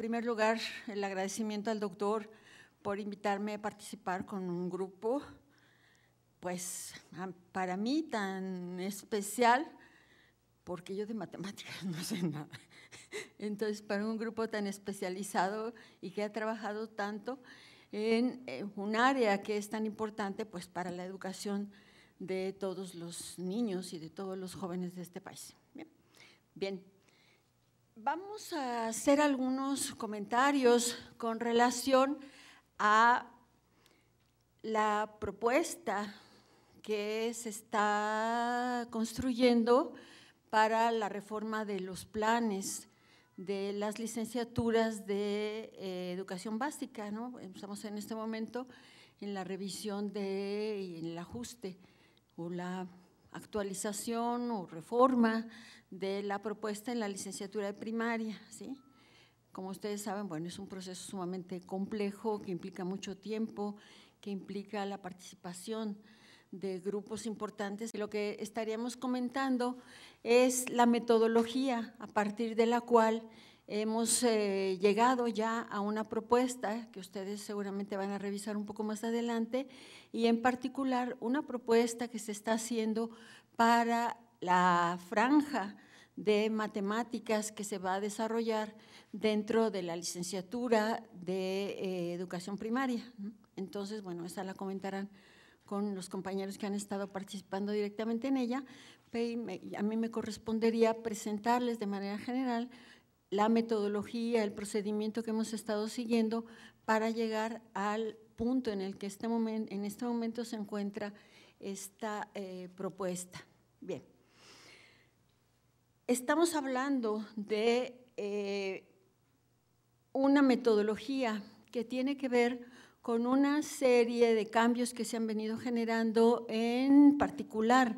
primer lugar, el agradecimiento al doctor por invitarme a participar con un grupo, pues para mí tan especial, porque yo de matemáticas no sé nada. Entonces, para un grupo tan especializado y que ha trabajado tanto en un área que es tan importante, pues para la educación de todos los niños y de todos los jóvenes de este país. Bien. Vamos a hacer algunos comentarios con relación a la propuesta que se está construyendo para la reforma de los planes de las licenciaturas de educación básica, ¿no? Estamos en este momento en la revisión y en el ajuste o la actualización o reforma de la propuesta en la licenciatura de primaria, ¿sí? Como ustedes saben, bueno, es un proceso sumamente complejo que implica mucho tiempo, que implica la participación de grupos importantes. Lo que estaríamos comentando es la metodología a partir de la cual hemos llegado ya a una propuesta que ustedes seguramente van a revisar un poco más adelante y en particular una propuesta que se está haciendo para la franja de matemáticas que se va a desarrollar dentro de la licenciatura de educación primaria. Entonces, bueno, esa la comentarán con los compañeros que han estado participando directamente en ella. A mí me correspondería presentarles de manera general la metodología, el procedimiento que hemos estado siguiendo para llegar al punto en el que en este momento se encuentra esta propuesta. Bien, estamos hablando de una metodología que tiene que ver con una serie de cambios que se han venido generando, en particular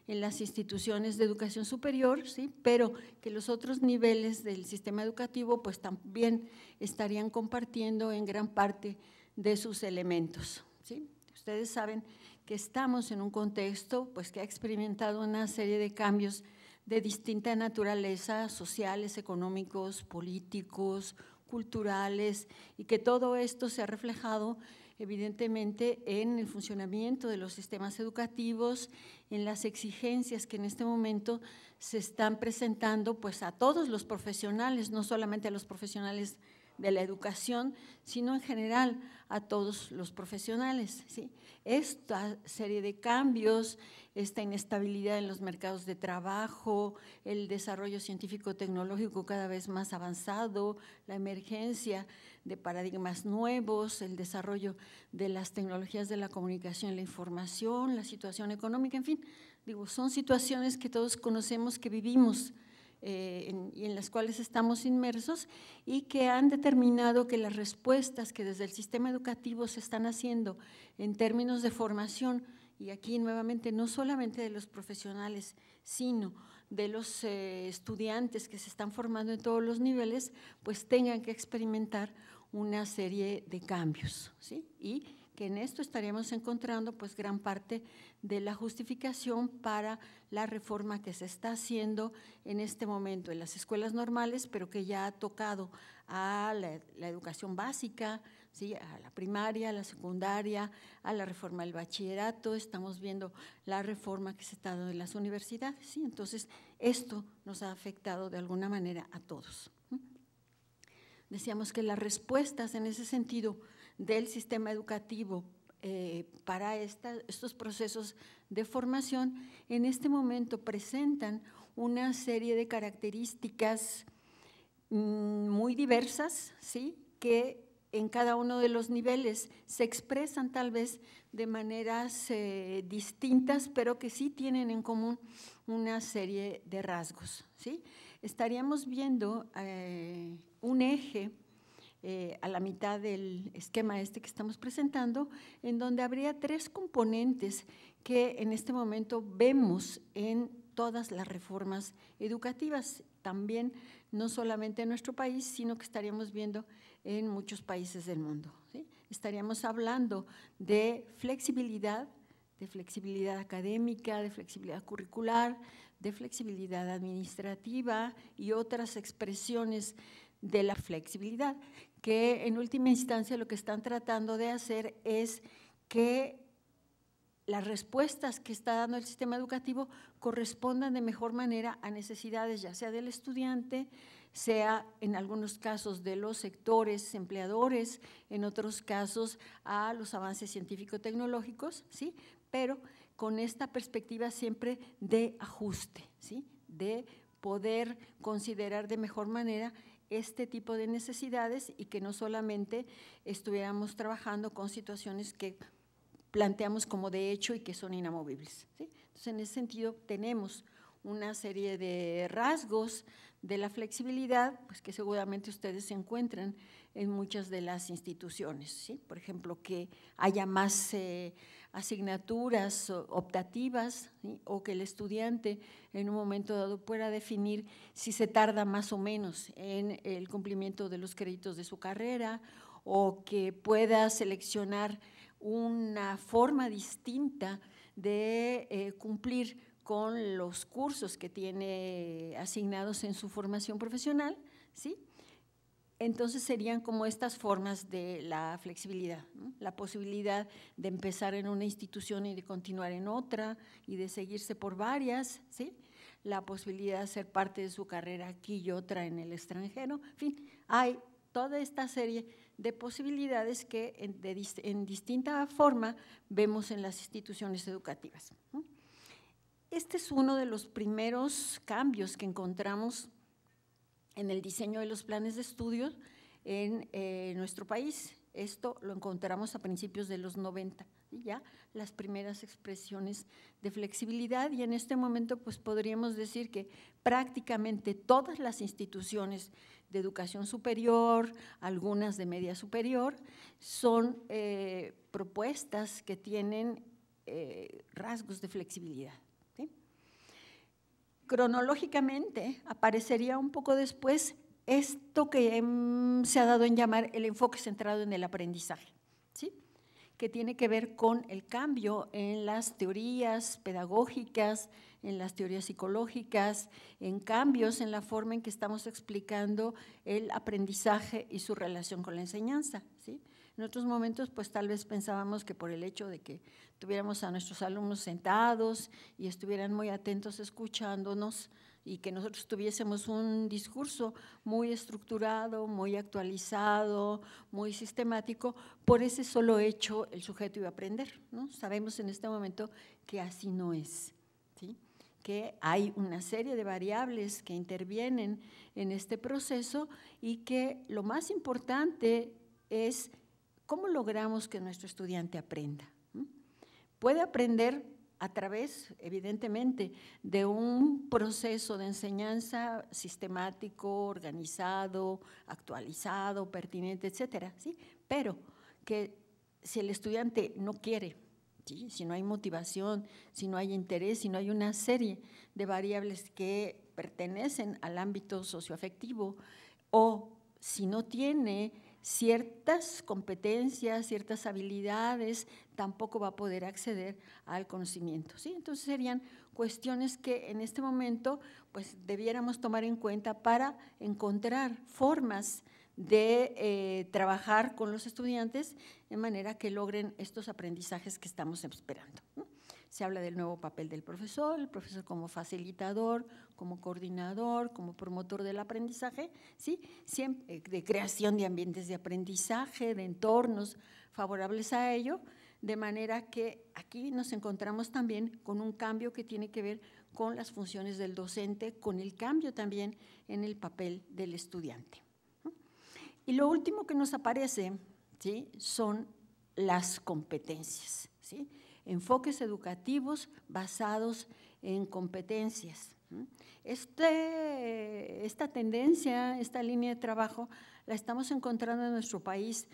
en las instituciones de educación superior, ¿sí? Pero que los otros niveles del sistema educativo pues también estarían compartiendo en gran parte de sus elementos, ¿sí? Ustedes saben que estamos en un contexto pues que ha experimentado una serie de cambios de distinta naturaleza, sociales, económicos, políticos, culturales, y que todo esto se ha reflejado evidentemente en el funcionamiento de los sistemas educativos, en las exigencias que en este momento se están presentando pues a todos los profesionales, no solamente a los profesionales de la educación, sino en general a todos los profesionales, ¿sí? Esta serie de cambios, esta inestabilidad en los mercados de trabajo, el desarrollo científico-tecnológico cada vez más avanzado, la emergencia de paradigmas nuevos, el desarrollo de las tecnologías de la comunicación y la información, la situación económica, en fin, digo, son situaciones que todos conocemos, que vivimos y en las cuales estamos inmersos y que han determinado que las respuestas que desde el sistema educativo se están haciendo en términos de formación, y aquí nuevamente no solamente de los profesionales, sino de los estudiantes que se están formando en todos los niveles, pues tengan que experimentar una serie de cambios, ¿sí? Y que en esto estaríamos encontrando pues gran parte de la justificación para la reforma que se está haciendo en este momento en las escuelas normales, pero que ya ha tocado a la educación básica, ¿sí? A la primaria, a la secundaria, a la reforma del bachillerato, estamos viendo la reforma que se está dando en las universidades, ¿sí? Entonces, esto nos ha afectado de alguna manera a todos. Decíamos que las respuestas en ese sentido del sistema educativo para estos procesos de formación en este momento presentan una serie de características muy diversas, ¿sí? Que en cada uno de los niveles se expresan tal vez de maneras distintas, pero que sí tienen en común una serie de rasgos, ¿sí? Estaríamos viendo un eje a la mitad del esquema que estamos presentando, en donde habría tres componentes que en este momento vemos en todas las reformas educativas, también no solamente en nuestro país, sino que estaríamos viendo en muchos países del mundo, ¿sí? Estaríamos hablando de flexibilidad académica, de flexibilidad curricular, de flexibilidad administrativa y otras expresiones de la flexibilidad, que en última instancia lo que están tratando de hacer es que las respuestas que está dando el sistema educativo correspondan de mejor manera a necesidades, ya sea del estudiante, sea en algunos casos de los sectores empleadores, en otros casos a los avances científico-tecnológicos, ¿sí? Pero con esta perspectiva siempre de ajuste, ¿sí? De poder considerar de mejor manera este tipo de necesidades y que no solamente estuviéramos trabajando con situaciones que planteamos como de hecho y que son inamovibles, ¿sí? Entonces, en ese sentido, tenemos una serie de rasgos de la flexibilidad, pues que seguramente ustedes se encuentran en muchas de las instituciones, ¿sí? Por ejemplo, que haya más asignaturas optativas, ¿sí? O que el estudiante en un momento dado pueda definir si se tarda más o menos en el cumplimiento de los créditos de su carrera, o que pueda seleccionar una forma distinta de cumplir con los cursos que tiene asignados en su formación profesional, ¿sí? Entonces serían como estas formas de la flexibilidad, ¿no? La posibilidad de empezar en una institución y de continuar en otra y de seguirse por varias, ¿sí? La posibilidad de ser parte de su carrera aquí y otra en el extranjero, en fin, hay toda esta serie de posibilidades que en distinta forma vemos en las instituciones educativas, ¿no? Este es uno de los primeros cambios que encontramos en el diseño de los planes de estudio en nuestro país. Esto lo encontramos a principios de los 90, ¿sí? Ya las primeras expresiones de flexibilidad, y en este momento pues podríamos decir que prácticamente todas las instituciones de educación superior, algunas de media superior, son propuestas que tienen rasgos de flexibilidad. Cronológicamente aparecería un poco después esto que se ha dado en llamar el enfoque centrado en el aprendizaje, ¿sí? Que tiene que ver con el cambio en las teorías pedagógicas, en las teorías psicológicas, en cambios en la forma en que estamos explicando el aprendizaje y su relación con la enseñanza, ¿sí? En otros momentos, pues tal vez pensábamos que por el hecho de que tuviéramos a nuestros alumnos sentados y estuvieran muy atentos escuchándonos y que nosotros tuviésemos un discurso muy estructurado, muy actualizado, muy sistemático, por ese solo hecho el sujeto iba a aprender, ¿no? Sabemos en este momento que así no es, ¿sí? Que hay una serie de variables que intervienen en este proceso y que lo más importante es ¿cómo logramos que nuestro estudiante aprenda? Puede aprender a través, evidentemente, de un proceso de enseñanza sistemático, organizado, actualizado, pertinente, etcétera, ¿sí? Pero que si el estudiante no quiere, ¿sí? Si no hay motivación, si no hay interés, si no hay una serie de variables que pertenecen al ámbito socioafectivo, o si no tiene ciertas competencias, ciertas habilidades, tampoco va a poder acceder al conocimiento, ¿sí? Entonces serían cuestiones que en este momento pues debiéramos tomar en cuenta para encontrar formas de trabajar con los estudiantes de manera que logren estos aprendizajes que estamos esperando, ¿no? Se habla del nuevo papel del profesor, el profesor como facilitador, como coordinador, como promotor del aprendizaje, ¿sí? Siempre de creación de ambientes de aprendizaje, de entornos favorables a ello, de manera que aquí nos encontramos también con un cambio que tiene que ver con las funciones del docente, con el cambio también en el papel del estudiante. Y lo último que nos aparece, ¿sí? Son las competencias, ¿sí? Enfoques educativos basados en competencias. Esta tendencia, esta línea de trabajo, la estamos encontrando en nuestro país,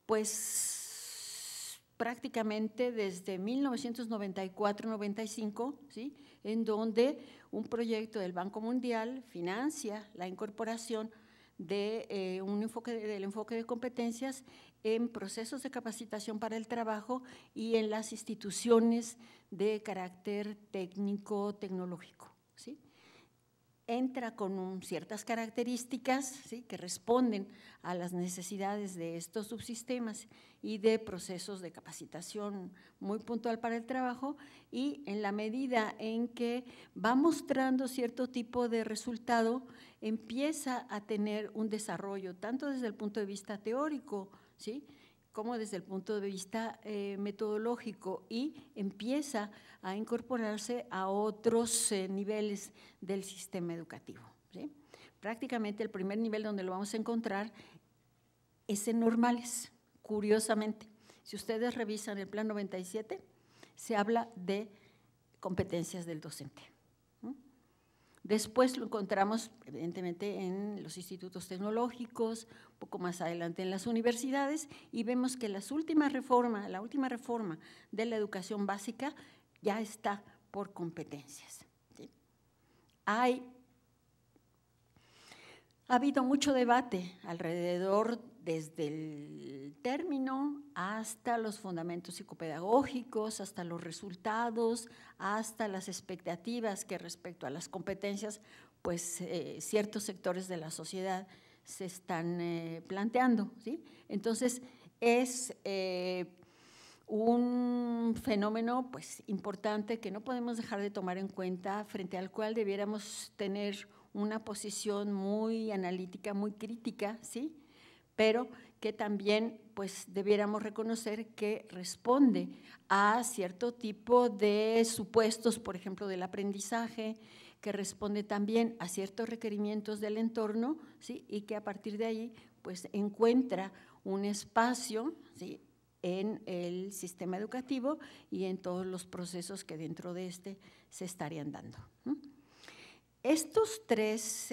pues prácticamente desde 1994-95, ¿sí? En donde un proyecto del Banco Mundial financia la incorporación de del enfoque de competencias en procesos de capacitación para el trabajo y en las instituciones de carácter técnico, tecnológico, ¿sí? entra con ciertas características, ¿sí?, que responden a las necesidades de estos subsistemas y de procesos de capacitación muy puntual para el trabajo, y en la medida en que va mostrando cierto tipo de resultado, empieza a tener un desarrollo tanto desde el punto de vista teórico, ¿sí?, como desde el punto de vista metodológico, y empieza a incorporarse a otros niveles del sistema educativo, ¿sí? Prácticamente el primer nivel donde lo vamos a encontrar es en normales, curiosamente. Si ustedes revisan el Plan 97, se habla de competencias del docente. Después lo encontramos, evidentemente, en los institutos tecnológicos, un poco más adelante en las universidades, y vemos que la última reforma de la educación básica ya está por competencias, ¿sí? Ha habido mucho debate alrededor, desde el término hasta los fundamentos psicopedagógicos, hasta los resultados, hasta las expectativas que respecto a las competencias, pues ciertos sectores de la sociedad se están planteando, ¿sí? Entonces, es un fenómeno pues importante que no podemos dejar de tomar en cuenta, frente al cual debiéramos tener una posición muy analítica, muy crítica, ¿sí?, pero que también pues debiéramos reconocer que responde a cierto tipo de supuestos, por ejemplo, del aprendizaje, que responde también a ciertos requerimientos del entorno, ¿sí?, y que a partir de ahí pues encuentra un espacio, ¿sí?, en el sistema educativo y en todos los procesos que dentro de este se estarían dando. Estos tres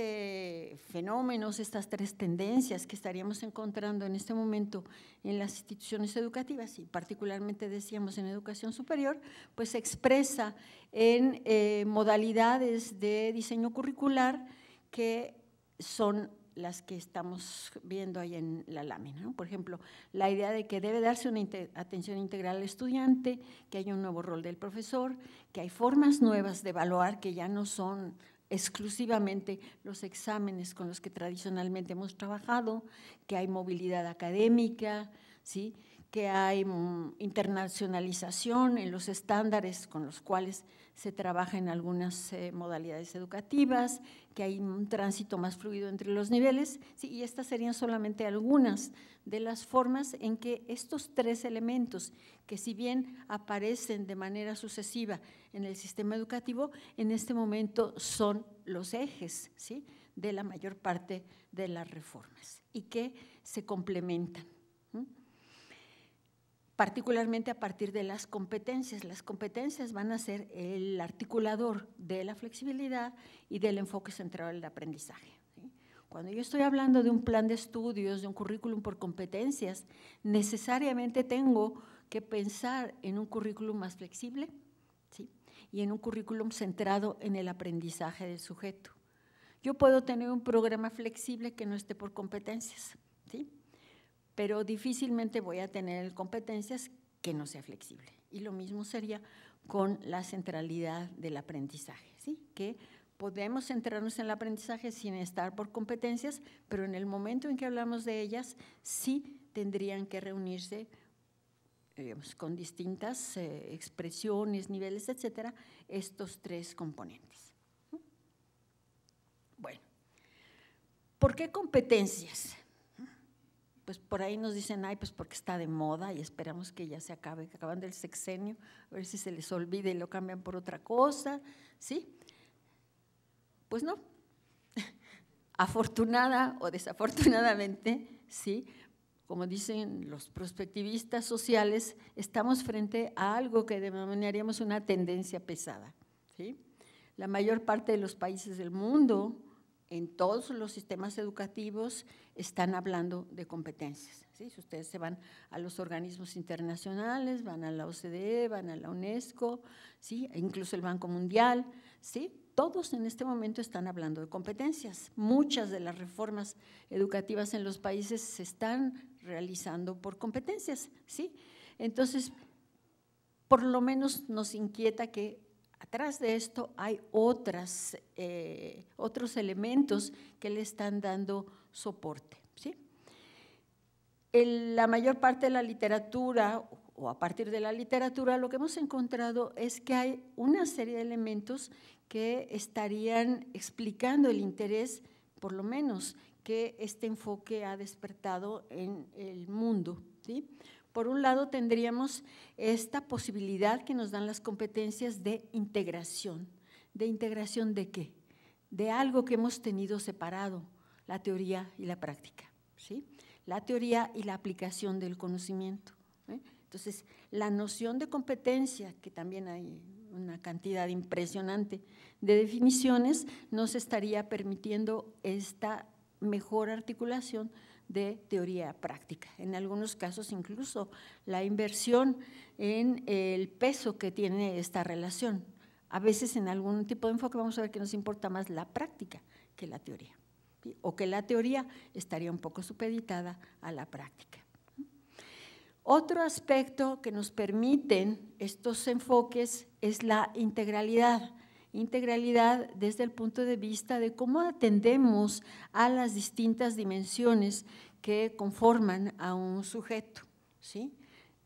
fenómenos, estas tres tendencias que estaríamos encontrando en este momento en las instituciones educativas, y particularmente decíamos en educación superior, pues se expresa en modalidades de diseño curricular que son las que estamos viendo ahí en la lámina, ¿no? Por ejemplo, la idea de que debe darse una atención integral al estudiante, que hay un nuevo rol del profesor, que hay formas nuevas de evaluar que ya no son exclusivamente los exámenes con los que tradicionalmente hemos trabajado, que hay movilidad académica, ¿sí?, que hay internacionalización en los estándares con los cuales se trabaja en algunas modalidades educativas, que hay un tránsito más fluido entre los niveles, ¿sí? Y estas serían solamente algunas de las formas en que estos tres elementos, que si bien aparecen de manera sucesiva en el sistema educativo, en este momento son los ejes, ¿sí?, de la mayor parte de las reformas y que se complementan, particularmente a partir de las competencias. Las competencias van a ser el articulador de la flexibilidad y del enfoque centrado en el aprendizaje, ¿sí? Cuando yo estoy hablando de un plan de estudios, de un currículum por competencias, necesariamente tengo que pensar en un currículum más flexible, ¿sí?, y en un currículum centrado en el aprendizaje del sujeto. Yo puedo tener un programa flexible que no esté por competencias, ¿sí?, pero difícilmente voy a tener competencias que no sea flexible. Y lo mismo sería con la centralidad del aprendizaje, ¿sí?, que podemos centrarnos en el aprendizaje sin estar por competencias, pero en el momento en que hablamos de ellas, sí tendrían que reunirse, digamos, con distintas expresiones, niveles, etcétera, estos tres componentes. Bueno, ¿por qué competencias? Pues por ahí nos dicen, ay, pues porque está de moda y esperamos que ya se acabe, que acaban del sexenio, a ver si se les olvida y lo cambian por otra cosa, ¿sí? Pues no, afortunada o desafortunadamente, ¿sí?, como dicen los prospectivistas sociales, estamos frente a algo que denominaríamos una tendencia pesada, ¿sí? La mayor parte de los países del mundo, en todos los sistemas educativos, están hablando de competencias, ¿sí? Si ustedes se van a los organismos internacionales, van a la OCDE, van a la UNESCO, ¿sí?, e incluso el Banco Mundial, ¿sí?, todos en este momento están hablando de competencias. Muchas de las reformas educativas en los países se están realizando por competencias, ¿sí? Entonces, por lo menos nos inquieta que atrás de esto hay otros elementos que le están dando soporte, ¿sí? La mayor parte de la literatura, o a partir de la literatura, lo que hemos encontrado es que hay una serie de elementos que estarían explicando el interés, por lo menos, que este enfoque ha despertado en el mundo, ¿sí? Por un lado, tendríamos esta posibilidad que nos dan las competencias de integración. ¿De integración de qué? De algo que hemos tenido separado, la teoría y la práctica, ¿sí? La teoría y la aplicación del conocimiento, ¿eh? Entonces, la noción de competencia, que también hay una cantidad impresionante de definiciones, nos estaría permitiendo esta mejor articulación de teoría práctica. En algunos casos, incluso la inversión en el peso que tiene esta relación. A veces, en algún tipo de enfoque, vamos a ver que nos importa más la práctica que la teoría, ¿sí? O que la teoría estaría un poco supeditada a la práctica. Otro aspecto que nos permiten estos enfoques es la integralidad. Integralidad desde el punto de vista de cómo atendemos a las distintas dimensiones que conforman a un sujeto, ¿sí?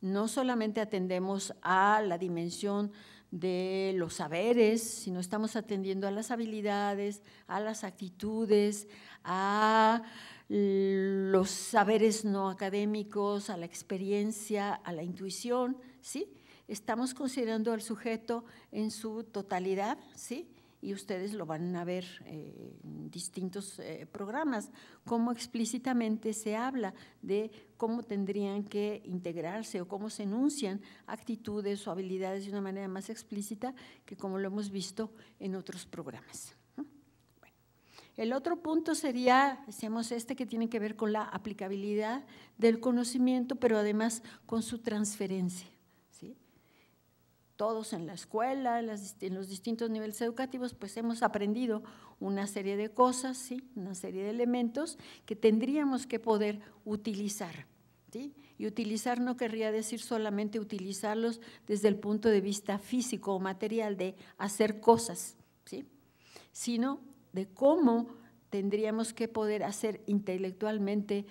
No solamente atendemos a la dimensión de los saberes, sino estamos atendiendo a las habilidades, a las actitudes, a los saberes no académicos, a la experiencia, a la intuición, ¿sí? Estamos considerando al sujeto en su totalidad, ¿sí? Y ustedes lo van a ver en distintos programas, cómo explícitamente se habla de cómo tendrían que integrarse o cómo se enuncian actitudes o habilidades de una manera más explícita que como lo hemos visto en otros programas. Bueno, el otro punto sería, decíamos, que tiene que ver con la aplicabilidad del conocimiento, pero además con su transferencia. Todos en la escuela, en los distintos niveles educativos, pues hemos aprendido una serie de cosas, ¿sí? Una serie de elementos que tendríamos que poder utilizar, ¿sí? Y utilizar no querría decir solamente utilizarlos desde el punto de vista físico o material de hacer cosas, ¿sí? Sino de cómo tendríamos que poder hacer intelectualmente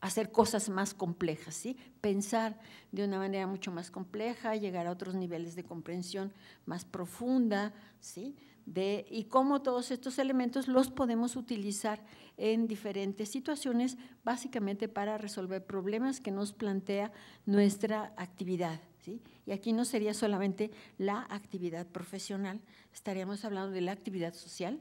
hacer cosas más complejas, ¿sí? Pensar de una manera mucho más compleja, llegar a otros niveles de comprensión más profunda, ¿sí? Y cómo todos estos elementos los podemos utilizar en diferentes situaciones, básicamente para resolver problemas que nos plantea nuestra actividad, ¿sí? Y aquí no sería solamente la actividad profesional, estaríamos hablando de la actividad social,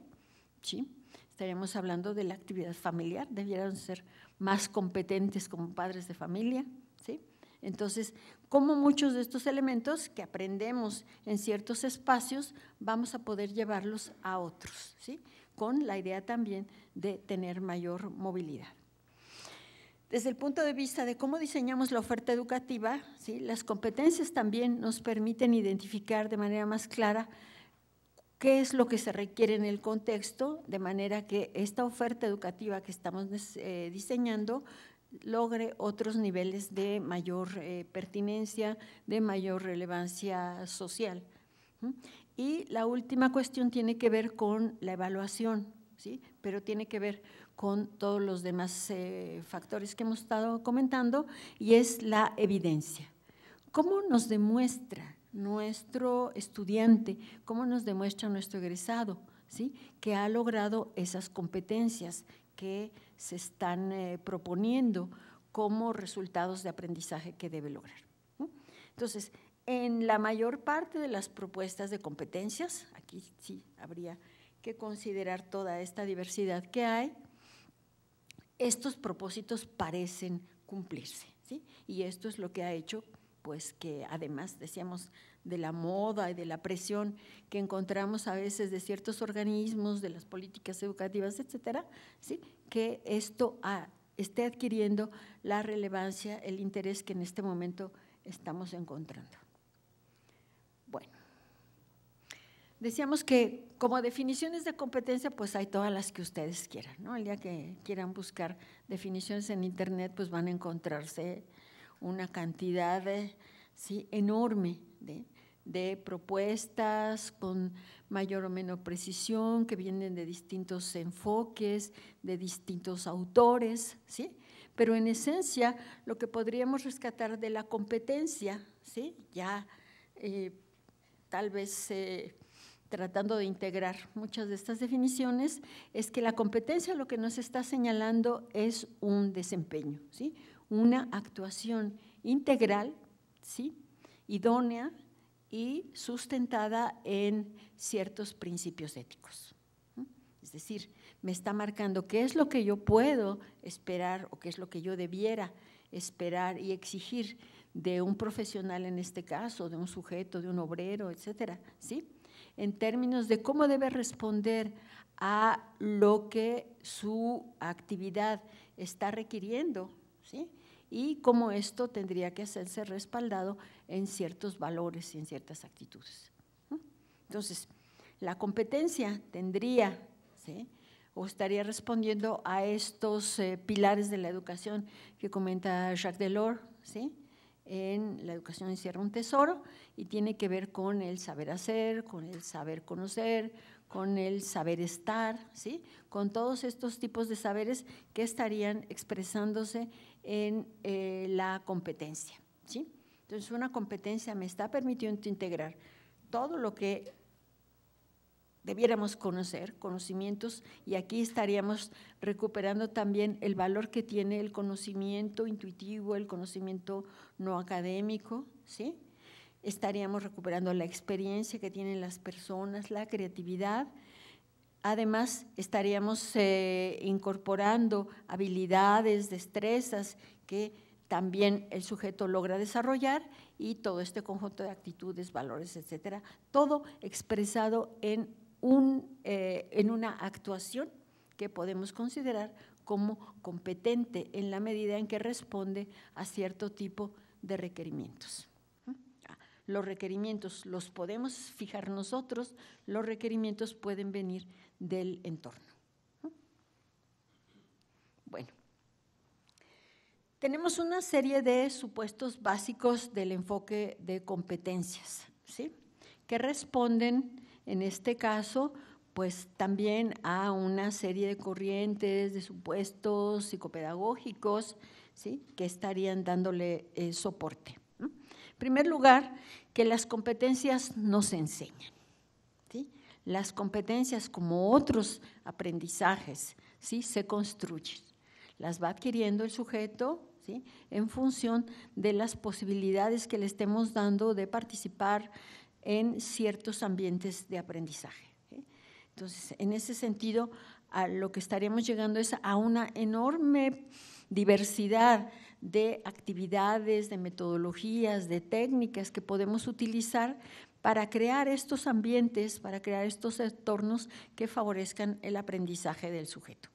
¿sí? Estaríamos hablando de la actividad familiar, debieran ser más competentes como padres de familia, ¿sí? Entonces, como muchos de estos elementos que aprendemos en ciertos espacios, vamos a poder llevarlos a otros, ¿sí? Con la idea también de tener mayor movilidad. Desde el punto de vista de cómo diseñamos la oferta educativa, ¿sí? Las competencias también nos permiten identificar de manera más clara qué es lo que se requiere en el contexto, de manera que esta oferta educativa que estamos diseñando logre otros niveles de mayor pertinencia, de mayor relevancia social. Y la última cuestión tiene que ver con la evaluación, ¿sí? Pero tiene que ver con todos los demás factores que hemos estado comentando, y es la evidencia. ¿Cómo nos demuestra nuestro estudiante, cómo nos demuestra nuestro egresado, ¿sí? Que ha logrado esas competencias que se están proponiendo como resultados de aprendizaje que debe lograr, ¿no? Entonces, en la mayor parte de las propuestas de competencias, aquí sí habría que considerar toda esta diversidad que hay, estos propósitos parecen cumplirse, ¿sí? Y esto es lo que ha hecho pues que además, decíamos, de la moda y de la presión que encontramos a veces de ciertos organismos, de las políticas educativas, etcétera, ¿sí? Que esto esté adquiriendo la relevancia, el interés que en este momento estamos encontrando. Bueno, decíamos que como definiciones de competencia, pues hay todas las que ustedes quieran, ¿no? El día que quieran buscar definiciones en internet, pues van a encontrarse una cantidad, ¿sí? Enorme de propuestas con mayor o menor precisión, que vienen de distintos enfoques, de distintos autores, ¿sí? Pero en esencia, lo que podríamos rescatar de la competencia, ¿sí? Ya tal vez tratando de integrar muchas de estas definiciones, es que la competencia lo que nos está señalando es un desempeño, ¿sí? Una actuación integral, ¿sí? Idónea y sustentada en ciertos principios éticos. Es decir, me está marcando qué es lo que yo puedo esperar o qué es lo que yo debiera esperar y exigir de un profesional en este caso, de un sujeto, de un obrero, etcétera, ¿sí? En términos de cómo debe responder a lo que su actividad está requiriendo, ¿sí? Y cómo esto tendría que hacerse respaldado en ciertos valores y en ciertas actitudes. Entonces, la competencia tendría, ¿sí? O estaría respondiendo a estos pilares de la educación que comenta Jacques Delors, ¿sí? En la educación encierra un tesoro y tiene que ver con el saber hacer, con el saber conocer, con el saber estar, ¿sí? Con todos estos tipos de saberes que estarían expresándose en la competencia, ¿sí? Entonces, una competencia me está permitiendo integrar todo lo que debiéramos conocer, conocimientos, y aquí estaríamos recuperando también el valor que tiene el conocimiento intuitivo, el conocimiento no académico, ¿sí? Estaríamos recuperando la experiencia que tienen las personas, la creatividad. Además, estaríamos incorporando habilidades, destrezas que también el sujeto logra desarrollar y todo este conjunto de actitudes, valores, etcétera, todo expresado en una actuación que podemos considerar como competente en la medida en que responde a cierto tipo de requerimientos. Los requerimientos los podemos fijar nosotros, los requerimientos pueden venir del entorno. Bueno, tenemos una serie de supuestos básicos del enfoque de competencias, ¿sí? Que responden, en este caso, pues también a una serie de corrientes, de supuestos psicopedagógicos, ¿sí? Que estarían dándole soporte. En primer lugar, que las competencias no se enseñan, ¿sí? Las competencias, como otros aprendizajes, ¿sí? Se construyen, las va adquiriendo el sujeto, ¿sí? En función de las posibilidades que le estemos dando de participar en ciertos ambientes de aprendizaje, ¿sí? Entonces, en ese sentido, a lo que estaríamos llegando es a una enorme diversidad de actividades, de metodologías, de técnicas que podemos utilizar para crear estos ambientes, para crear estos entornos que favorezcan el aprendizaje del sujeto.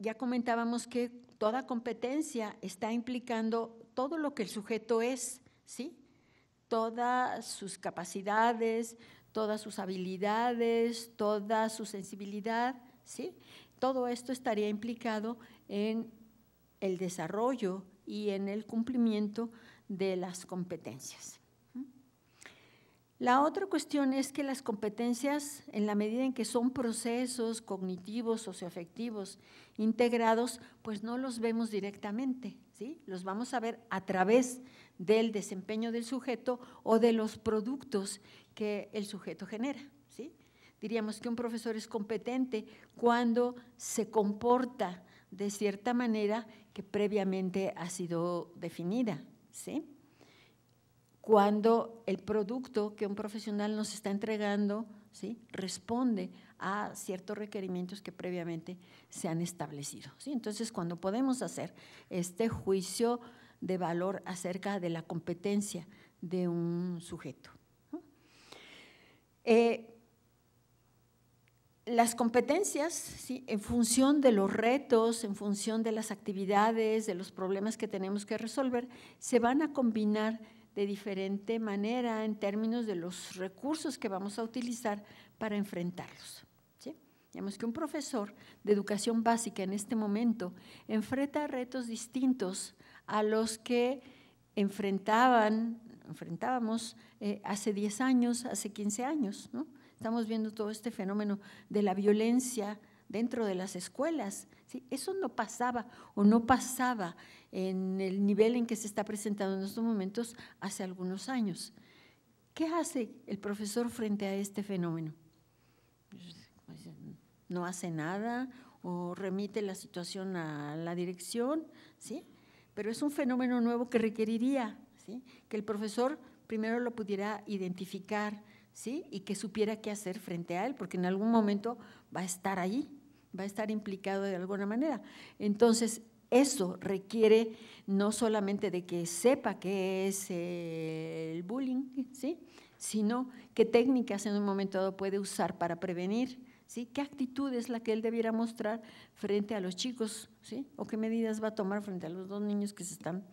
Ya comentábamos que toda competencia está implicando todo lo que el sujeto es, ¿sí? Todas sus capacidades, todas sus habilidades, toda su sensibilidad, ¿sí? Todo esto estaría implicado en el desarrollo y en el cumplimiento de las competencias. La otra cuestión es que las competencias, en la medida en que son procesos cognitivos, socioafectivos, integrados, pues no los vemos directamente, ¿sí? Los vamos a ver a través del desempeño del sujeto o de los productos que el sujeto genera, ¿sí? Diríamos que un profesor es competente cuando se comporta de cierta manera que previamente ha sido definida, ¿sí? Cuando el producto que un profesional nos está entregando, ¿sí? Responde a ciertos requerimientos que previamente se han establecido, ¿sí? Entonces, cuando podemos hacer este juicio de valor acerca de la competencia de un sujeto. Las competencias, ¿sí? En función de los retos, en función de las actividades, de los problemas que tenemos que resolver, se van a combinar de diferente manera en términos de los recursos que vamos a utilizar para enfrentarlos, ¿sí? Digamos que un profesor de educación básica en este momento enfrenta retos distintos a los que enfrentaban enfrentábamos hace 10 años, hace 15 años, ¿no? Estamos viendo todo este fenómeno de la violencia dentro de las escuelas, ¿sí? Eso no pasaba o no pasaba en el nivel en que se está presentando en estos momentos hace algunos años. ¿Qué hace el profesor frente a este fenómeno? No hace nada o remite la situación a la dirección, ¿sí? Pero es un fenómeno nuevo que requeriría, ¿sí?, que el profesor primero lo pudiera identificar, ¿sí?, y que supiera qué hacer frente a él, porque en algún momento va a estar ahí, va a estar implicado de alguna manera. Entonces, eso requiere no solamente de que sepa qué es el bullying, ¿sí?, sino qué técnicas en un momento dado puede usar para prevenir, ¿sí?, qué actitud es la que él debiera mostrar frente a los chicos, ¿sí?, o qué medidas va a tomar frente a los dos niños que se están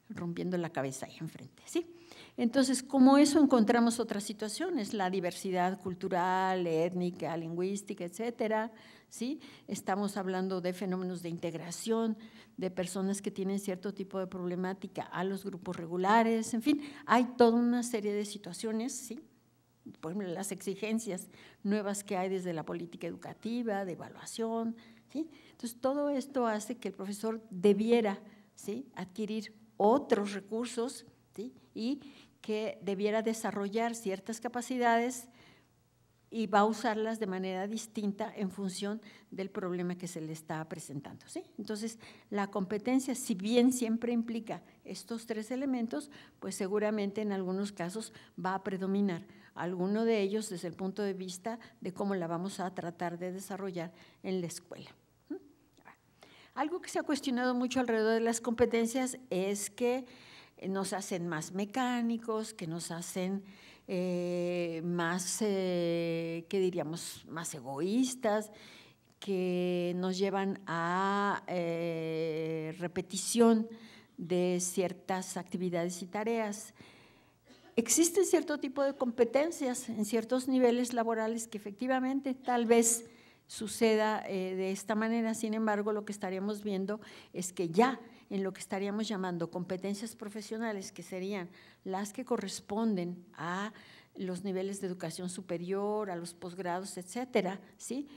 rompiendo la cabeza ahí enfrente, ¿sí? Entonces, como eso encontramos otras situaciones, la diversidad cultural, étnica, lingüística, etcétera, ¿sí? Estamos hablando de fenómenos de integración, de personas que tienen cierto tipo de problemática a los grupos regulares, en fin, hay toda una serie de situaciones, ¿sí? Por ejemplo, las exigencias nuevas que hay desde la política educativa, de evaluación, ¿sí? Entonces, todo esto hace que el profesor debiera, ¿sí?, adquirir otros recursos, ¿sí?, y que debiera desarrollar ciertas capacidades y va a usarlas de manera distinta en función del problema que se le está presentando, ¿sí? Entonces, la competencia, si bien siempre implica estos tres elementos, pues seguramente en algunos casos va a predominar alguno de ellos desde el punto de vista de cómo la vamos a tratar de desarrollar en la escuela. Algo que se ha cuestionado mucho alrededor de las competencias es que nos hacen más mecánicos, que nos hacen más, ¿qué diríamos?, más egoístas, que nos llevan a repetición de ciertas actividades y tareas. Existen cierto tipo de competencias en ciertos niveles laborales que efectivamente tal vez suceda de esta manera. Sin embargo, lo que estaríamos viendo es que ya en lo que estaríamos llamando competencias profesionales, que serían las que corresponden a los niveles de educación superior, a los posgrados, etcétera, ¿sí?,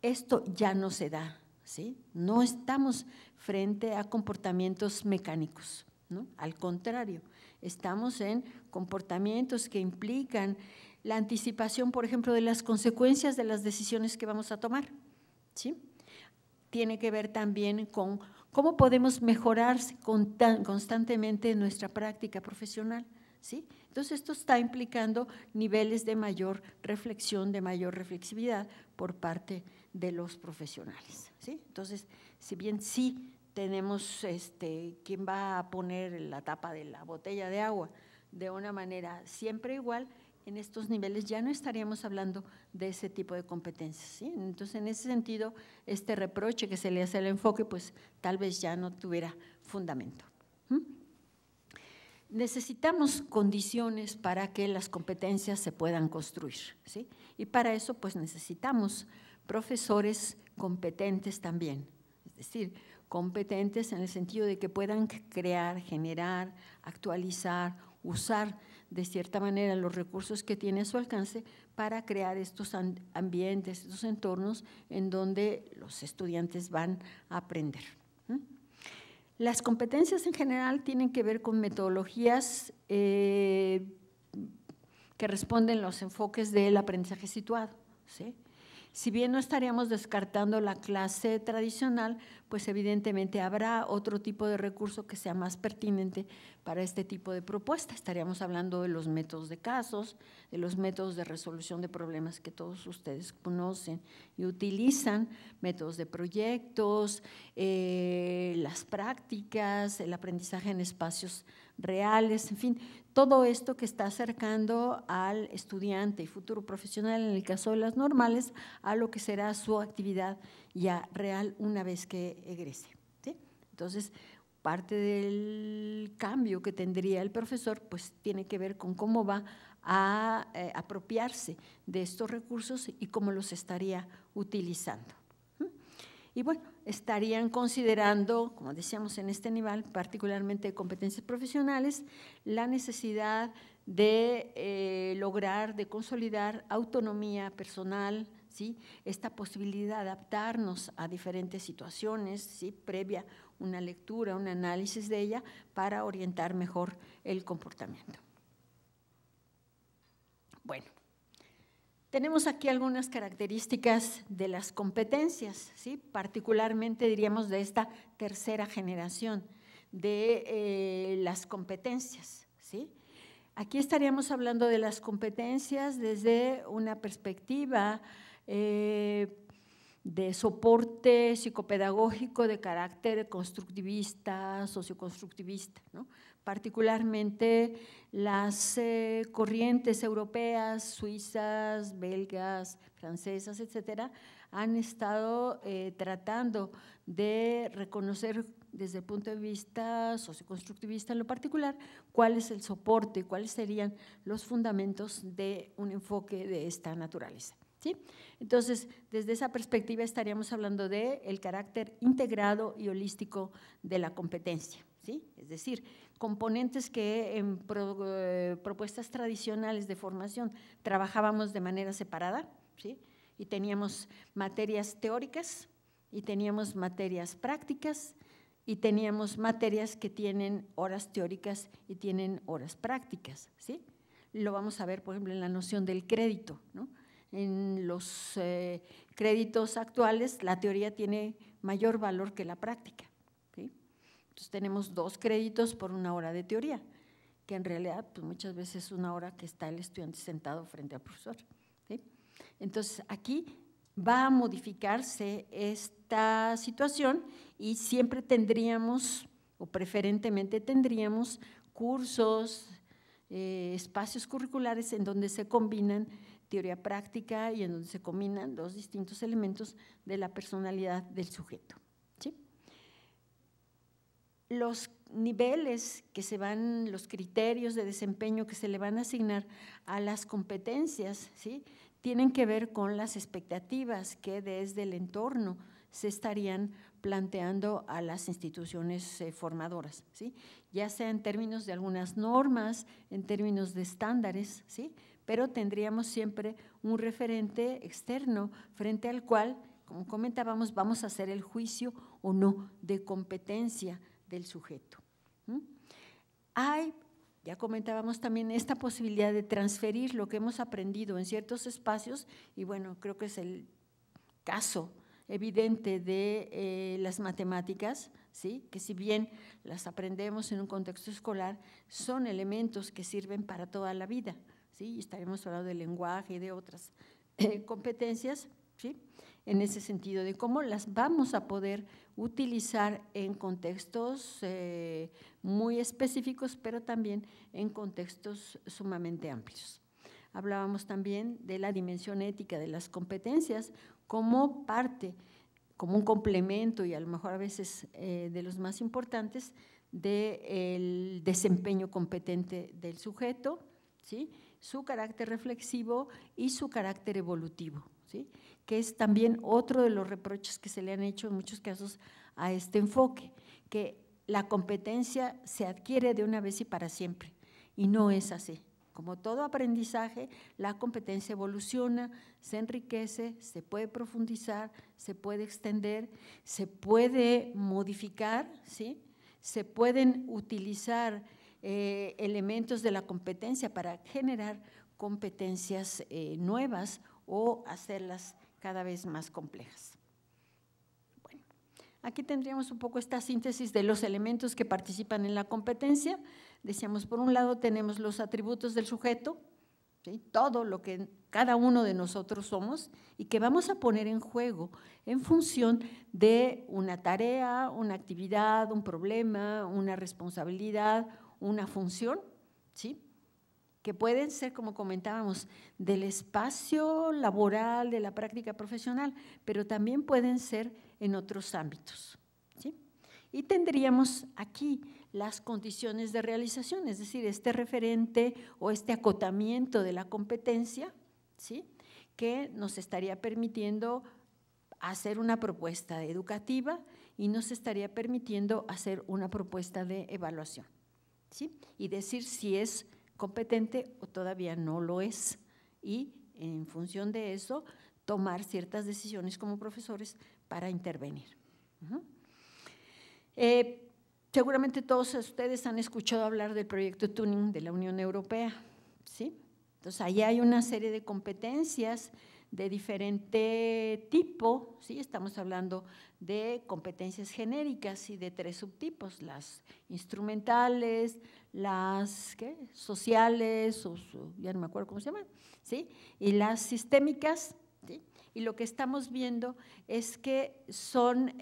esto ya no se da, ¿sí? No estamos frente a comportamientos mecánicos, ¿no? Al contrario, estamos en comportamientos que implican la anticipación, por ejemplo, de las consecuencias de las decisiones que vamos a tomar, ¿sí? Tiene que ver también con cómo podemos mejorar constantemente nuestra práctica profesional, ¿sí? Entonces, esto está implicando niveles de mayor reflexión, de mayor reflexividad por parte de los profesionales, ¿sí? Entonces, si bien sí tenemos quién va a poner la tapa de la botella de agua de una manera siempre igual, en estos niveles ya no estaríamos hablando de ese tipo de competencias, ¿sí? Entonces, en ese sentido, este reproche que se le hace al enfoque, pues tal vez ya no tuviera fundamento. Necesitamos condiciones para que las competencias se puedan construir, ¿sí? Y para eso, pues necesitamos profesores competentes también, es decir, competentes en el sentido de que puedan crear, generar, actualizar, usar de cierta manera los recursos que tiene a su alcance para crear estos ambientes, estos entornos en donde los estudiantes van a aprender. Las competencias en general tienen que ver con metodologías que responden a los enfoques del aprendizaje situado, ¿sí? Si bien no estaríamos descartando la clase tradicional, pues evidentemente habrá otro tipo de recurso que sea más pertinente para este tipo de propuesta. Estaríamos hablando de los métodos de casos, de los métodos de resolución de problemas que todos ustedes conocen y utilizan, métodos de proyectos, las prácticas, el aprendizaje en espacios reales, en fin, todo esto que está acercando al estudiante y futuro profesional, en el caso de las normales, a lo que será su actividad ya real una vez que egrese, ¿sí? Entonces, parte del cambio que tendría el profesor, pues tiene que ver con cómo va a apropiarse de estos recursos y cómo los estaría utilizando. Y bueno, estarían considerando, como decíamos en este nivel, particularmente de competencias profesionales, la necesidad de lograr, de consolidar autonomía personal, ¿sí? Esta posibilidad de adaptarnos a diferentes situaciones, ¿sí? Previa una lectura, un análisis de ella para orientar mejor el comportamiento. Bueno, tenemos aquí algunas características de las competencias, ¿sí? Particularmente diríamos de esta tercera generación de las competencias, ¿sí? Aquí estaríamos hablando de las competencias desde una perspectiva de soporte psicopedagógico de carácter constructivista, socioconstructivista, ¿no? Particularmente las corrientes europeas, suizas, belgas, francesas, etcétera, han estado tratando de reconocer desde el punto de vista socioconstructivista en lo particular cuál es el soporte, cuáles serían los fundamentos de un enfoque de esta naturaleza, ¿sí? Entonces, desde esa perspectiva estaríamos hablando del carácter integrado y holístico de la competencia, ¿sí? Es decir, componentes que en propuestas tradicionales de formación trabajábamos de manera separada, ¿sí? Y teníamos materias teóricas y teníamos materias prácticas y teníamos materias que tienen horas teóricas y tienen horas prácticas, ¿sí? Lo vamos a ver, por ejemplo, en la noción del crédito, ¿no? En los créditos actuales, la teoría tiene mayor valor que la práctica, ¿sí? Entonces, tenemos 2 créditos por 1 hora de teoría, que en realidad pues, muchas veces es 1 hora que está el estudiante sentado frente al profesor, ¿sí? Entonces, aquí va a modificarse esta situación y siempre tendríamos, o preferentemente tendríamos, cursos, espacios curriculares en donde se combinan teoría práctica y en donde se combinan los distintos elementos de la personalidad del sujeto, ¿sí? Los niveles que se van, los criterios de desempeño que se le van a asignar a las competencias, ¿sí? Tienen que ver con las expectativas que desde el entorno se estarían planteando a las instituciones formadoras, ¿sí? Ya sea en términos de algunas normas, en términos de estándares, ¿sí? Pero tendríamos siempre un referente externo frente al cual, como comentábamos, vamos a hacer el juicio o no de competencia del sujeto. Hay, ya comentábamos también, esta posibilidad de transferir lo que hemos aprendido en ciertos espacios, y bueno, creo que es el caso evidente de las matemáticas, ¿sí? Que si bien las aprendemos en un contexto escolar, son elementos que sirven para toda la vida, ¿sí? Y estaremos hablando del lenguaje y de otras competencias, ¿sí? En ese sentido de cómo las vamos a poder utilizar en contextos muy específicos, pero también en contextos sumamente amplios. Hablábamos también de la dimensión ética de las competencias como parte, como un complemento y a lo mejor a veces de los más importantes del desempeño competente del sujeto, ¿sí? Su carácter reflexivo y su carácter evolutivo, ¿sí? Que es también otro de los reproches que se le han hecho en muchos casos a este enfoque, que la competencia se adquiere de una vez y para siempre, y no es así. Como todo aprendizaje, la competencia evoluciona, se enriquece, se puede profundizar, se puede extender, se puede modificar, ¿sí? Se pueden utilizar elementos de la competencia para generar competencias nuevas o hacerlas cada vez más complejas. Bueno, aquí tendríamos un poco esta síntesis de los elementos que participan en la competencia. Decíamos, por un lado tenemos los atributos del sujeto, ¿sí? Todo lo que cada uno de nosotros somos y que vamos a poner en juego en función de una tarea, una actividad, un problema, una responsabilidad, una función, ¿sí? Que pueden ser, como comentábamos, del espacio laboral, de la práctica profesional, pero también pueden ser en otros ámbitos, ¿sí? Y tendríamos aquí las condiciones de realización, es decir, este referente o este acotamiento de la competencia, ¿sí? Que nos estaría permitiendo hacer una propuesta educativa y no se estaría permitiendo hacer una propuesta de evaluación, ¿sí? Y decir si es competente o todavía no lo es, y en función de eso tomar ciertas decisiones como profesores para intervenir. Seguramente todos ustedes han escuchado hablar del proyecto Tuning de la Unión Europea, ¿sí? Entonces, ahí hay una serie de competencias de diferente tipo, ¿sí? Estamos hablando de competencias genéricas y de 3 subtipos: las instrumentales, las sociales, ya no me acuerdo cómo se llaman, ¿sí? Y las sistémicas, ¿sí? Y lo que estamos viendo es que son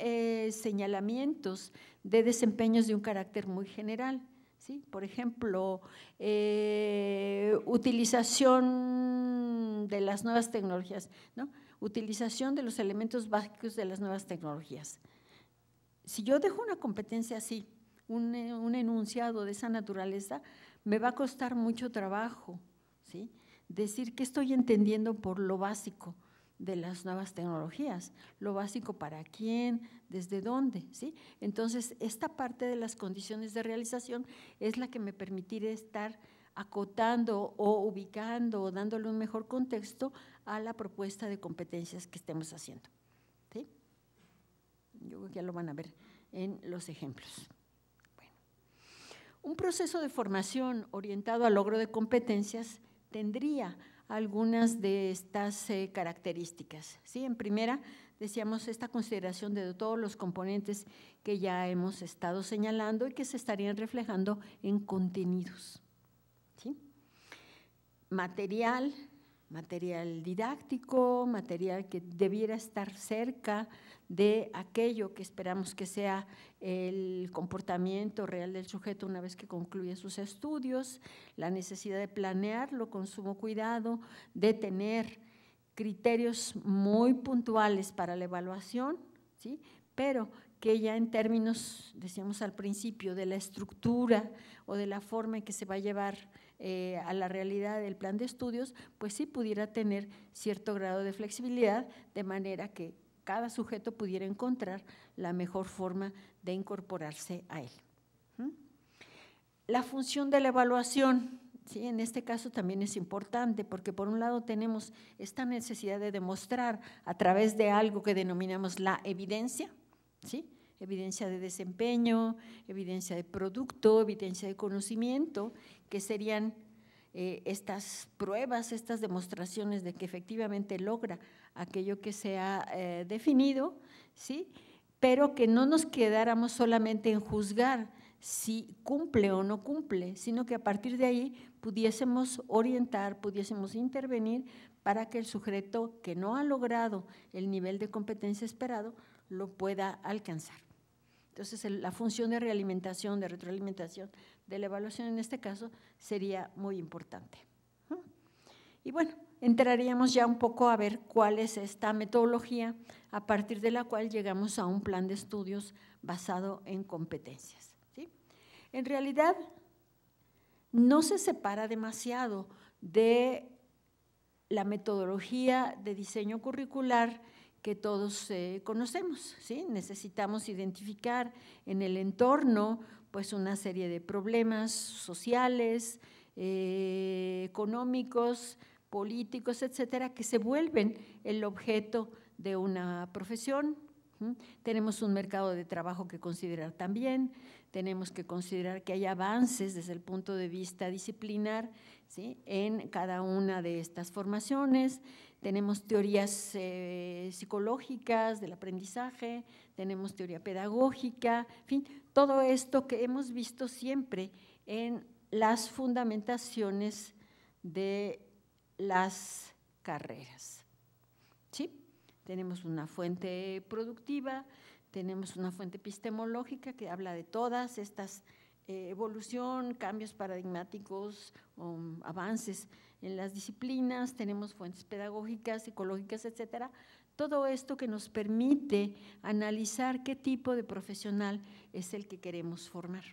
señalamientos de desempeños de un carácter muy general, ¿sí? Por ejemplo, utilización de las nuevas tecnologías, ¿no? Utilización de los elementos básicos de las nuevas tecnologías. Si yo dejo una competencia así, un enunciado de esa naturaleza, me va a costar mucho trabajo, ¿sí? Decir qué estoy entendiendo por lo básico de las nuevas tecnologías, lo básico para quién, desde dónde, ¿sí? Entonces, esta parte de las condiciones de realización es la que me permitirá estar acotando o ubicando o dándole un mejor contexto a la propuesta de competencias que estemos haciendo, ¿sí? Yo creo que ya lo van a ver en los ejemplos. Bueno, un proceso de formación orientado al logro de competencias tendría algunas de estas características, ¿sí? En primera, decíamos esta consideración de todos los componentes que ya hemos estado señalando y que se estarían reflejando en contenidos, ¿sí? Material didáctico, material que debiera estar cerca de aquello que esperamos que sea el comportamiento real del sujeto una vez que concluye sus estudios, la necesidad de planearlo con sumo cuidado, de tener criterios muy puntuales para la evaluación, ¿sí? Pero que ya en términos, decíamos al principio, de la estructura o de la forma en que se va a llevar a la realidad del plan de estudios, pues sí pudiera tener cierto grado de flexibilidad, de manera que cada sujeto pudiera encontrar la mejor forma de incorporarse a él. La función de la evaluación, ¿sí? En este caso también es importante porque por un lado tenemos esta necesidad de demostrar a través de algo que denominamos la evidencia, ¿sí? Evidencia de desempeño, evidencia de producto, evidencia de conocimiento, que serían estas pruebas, estas demostraciones de que efectivamente logra aquello que se ha definido, ¿sí? Pero que no nos quedáramos solamente en juzgar si cumple o no cumple, sino que a partir de ahí pudiésemos orientar, pudiésemos intervenir para que el sujeto que no ha logrado el nivel de competencia esperado lo pueda alcanzar. Entonces, la función de realimentación, de retroalimentación, de la evaluación en este caso sería muy importante. Y bueno, entraríamos ya un poco a ver cuál es esta metodología a partir de la cual llegamos a un plan de estudios basado en competencias, ¿sí? En realidad, no se separa demasiado de la metodología de diseño curricular que todos conocemos, ¿sí? Necesitamos identificar en el entorno pues una serie de problemas sociales, económicos, políticos, etcétera, que se vuelven el objeto de una profesión. Tenemos un mercado de trabajo que considerar también, tenemos que considerar que hay avances desde el punto de vista disciplinar, ¿sí? En cada una de estas formaciones, tenemos teorías psicológicas del aprendizaje, tenemos teoría pedagógica, en fin, todo esto que hemos visto siempre en las fundamentaciones de las carreras, ¿sí? Tenemos una fuente productiva, tenemos una fuente epistemológica que habla de todas estas evolución, cambios paradigmáticos, avances en las disciplinas, tenemos fuentes pedagógicas, psicológicas, etcétera. Todo esto que nos permite analizar qué tipo de profesional es el que queremos formar.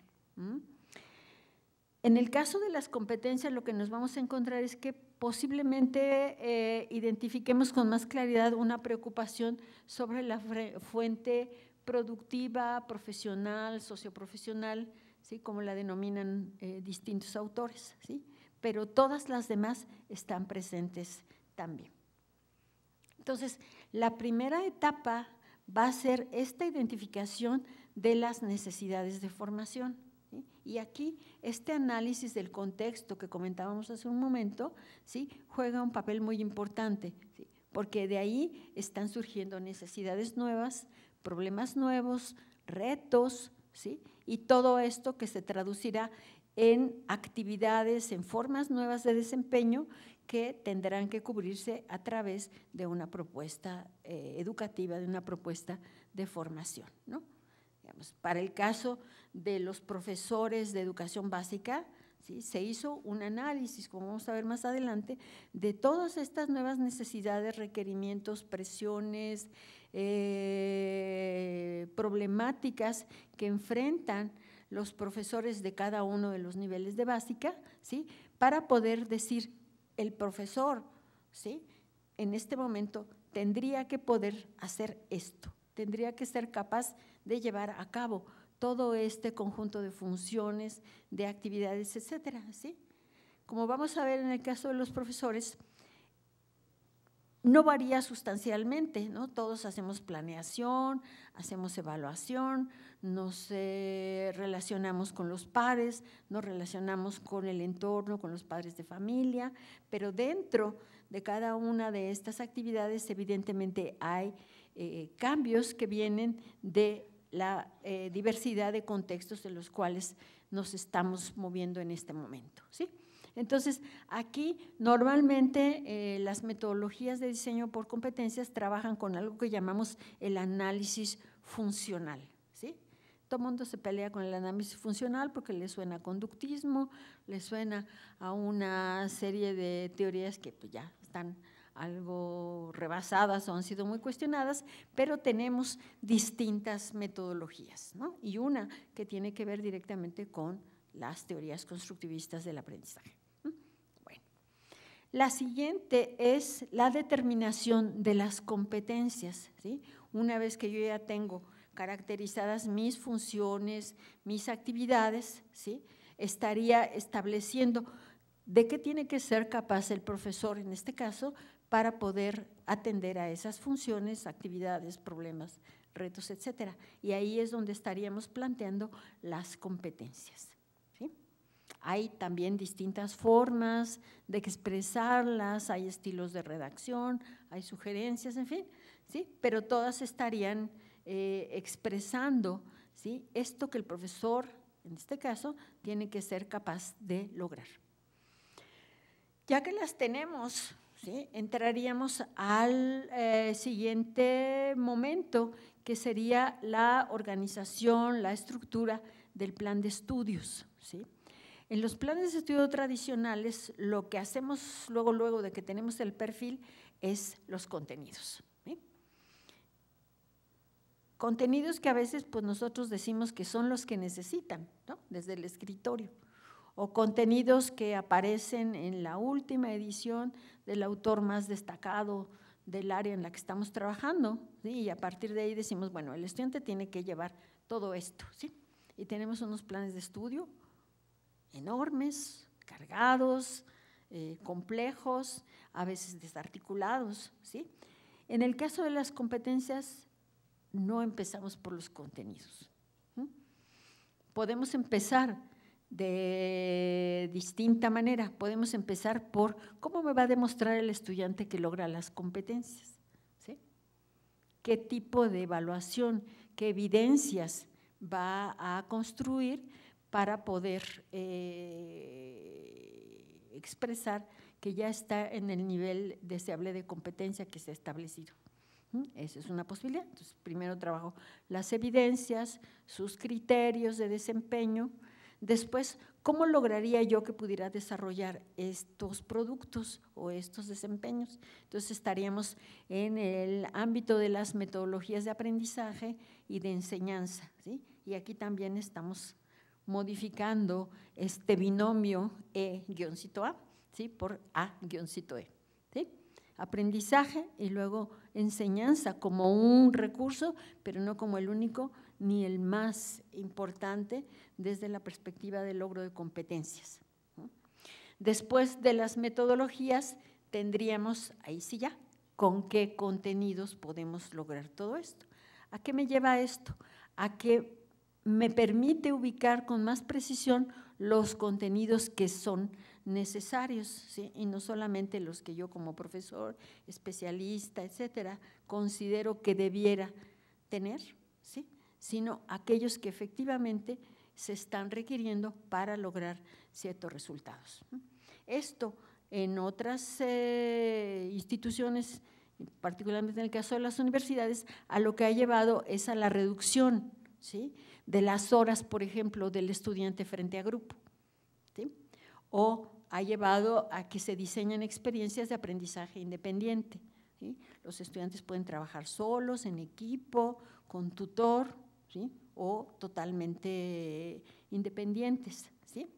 En el caso de las competencias, lo que nos vamos a encontrar es que posiblemente identifiquemos con más claridad una preocupación sobre la fuente productiva, profesional, socioprofesional, ¿sí? Como la denominan distintos autores, ¿sí? Pero todas las demás están presentes también. Entonces, la primera etapa va a ser esta identificación de las necesidades de formación, ¿sí? Y aquí este análisis del contexto que comentábamos hace un momento, ¿sí? Juega un papel muy importante, ¿sí? Porque de ahí están surgiendo necesidades nuevas, problemas nuevos, retos, ¿sí? Y todo esto que se traducirá en actividades, en formas nuevas de desempeño que tendrán que cubrirse a través de una propuesta educativa, de una propuesta de formación, ¿no? Digamos, para el caso de los profesores de educación básica, ¿sí? Se hizo un análisis, como vamos a ver más adelante, de todas estas nuevas necesidades, requerimientos, presiones, problemáticas que enfrentan los profesores de cada uno de los niveles de básica, ¿sí? Para poder decir, el profesor, ¿sí? En este momento tendría que poder hacer esto, tendría que ser capaz de llevar a cabo todo este conjunto de funciones, de actividades, etcétera, ¿sí? Como vamos a ver en el caso de los profesores, no varía sustancialmente, ¿no? Todos hacemos planeación, hacemos evaluación, nos relacionamos con los pares, nos relacionamos con el entorno, con los padres de familia, pero dentro de cada una de estas actividades evidentemente hay cambios que vienen de la diversidad de contextos en los cuales nos estamos moviendo en este momento, ¿sí? Entonces, aquí normalmente las metodologías de diseño por competencias trabajan con algo que llamamos el análisis funcional, ¿sí? Todo el mundo se pelea con el análisis funcional porque le suena a conductismo, le suena a una serie de teorías que pues, ya están algo rebasadas o han sido muy cuestionadas, pero tenemos distintas metodologías, ¿no? Y una que tiene que ver directamente con las teorías constructivistas del aprendizaje. Bueno, la siguiente es la determinación de las competencias, ¿sí? Una vez que yo ya tengo caracterizadas mis funciones, mis actividades, ¿sí? Estaría estableciendo de qué tiene que ser capaz el profesor en este caso para poder atender a esas funciones, actividades, problemas, retos, etcétera. Y ahí es donde estaríamos planteando las competencias. Hay también distintas formas de expresarlas, hay estilos de redacción, hay sugerencias, en fin, ¿sí? Pero todas estarían expresando, ¿sí? Esto que el profesor, en este caso, tiene que ser capaz de lograr. Ya que las tenemos, ¿sí? Entraríamos al siguiente momento, que sería la organización, la estructura del plan de estudios, ¿sí? En los planes de estudio tradicionales, lo que hacemos luego de que tenemos el perfil es los contenidos, ¿sí? Contenidos que a veces pues nosotros decimos que son los que necesitan, ¿no? Desde el escritorio, o contenidos que aparecen en la última edición del autor más destacado del área en la que estamos trabajando, ¿sí? Y a partir de ahí decimos, bueno, el estudiante tiene que llevar todo esto, ¿sí? Y tenemos unos planes de estudio enormes, cargados, complejos, a veces desarticulados, ¿sí? En el caso de las competencias, no empezamos por los contenidos. Podemos empezar de distinta manera, podemos empezar por cómo me va a demostrar el estudiante que logra las competencias, ¿sí? ¿Qué tipo de evaluación, qué evidencias va a construir para poder expresar que ya está en el nivel deseable de competencia que se ha establecido? Esa es una posibilidad. Entonces, primero trabajo las evidencias, sus criterios de desempeño. Después, ¿cómo lograría yo que pudiera desarrollar estos productos o estos desempeños? Entonces, estaríamos en el ámbito de las metodologías de aprendizaje y de enseñanza, ¿sí? Y aquí también estamos modificando este binomio E-A, ¿sí? Por A-E. ¿Sí? Aprendizaje y luego enseñanza como un recurso, pero no como el único ni el más importante desde la perspectiva del logro de competencias. Después de las metodologías tendríamos, ahí sí ya, con qué contenidos podemos lograr todo esto. ¿A qué me lleva esto? A que me permite ubicar con más precisión los contenidos que son necesarios, ¿sí? Y no solamente los que yo como profesor, especialista, etcétera, considero que debiera tener, ¿sí? Sino aquellos que efectivamente se están requiriendo para lograr ciertos resultados. Esto en otras instituciones, particularmente en el caso de las universidades, a lo que ha llevado es a la reducción, ¿sí? De las horas, por ejemplo, del estudiante frente a grupo, ¿sí? O ha llevado a que se diseñen experiencias de aprendizaje independiente, ¿sí? Los estudiantes pueden trabajar solos, en equipo, con tutor, ¿sí? O totalmente independientes, ¿sí?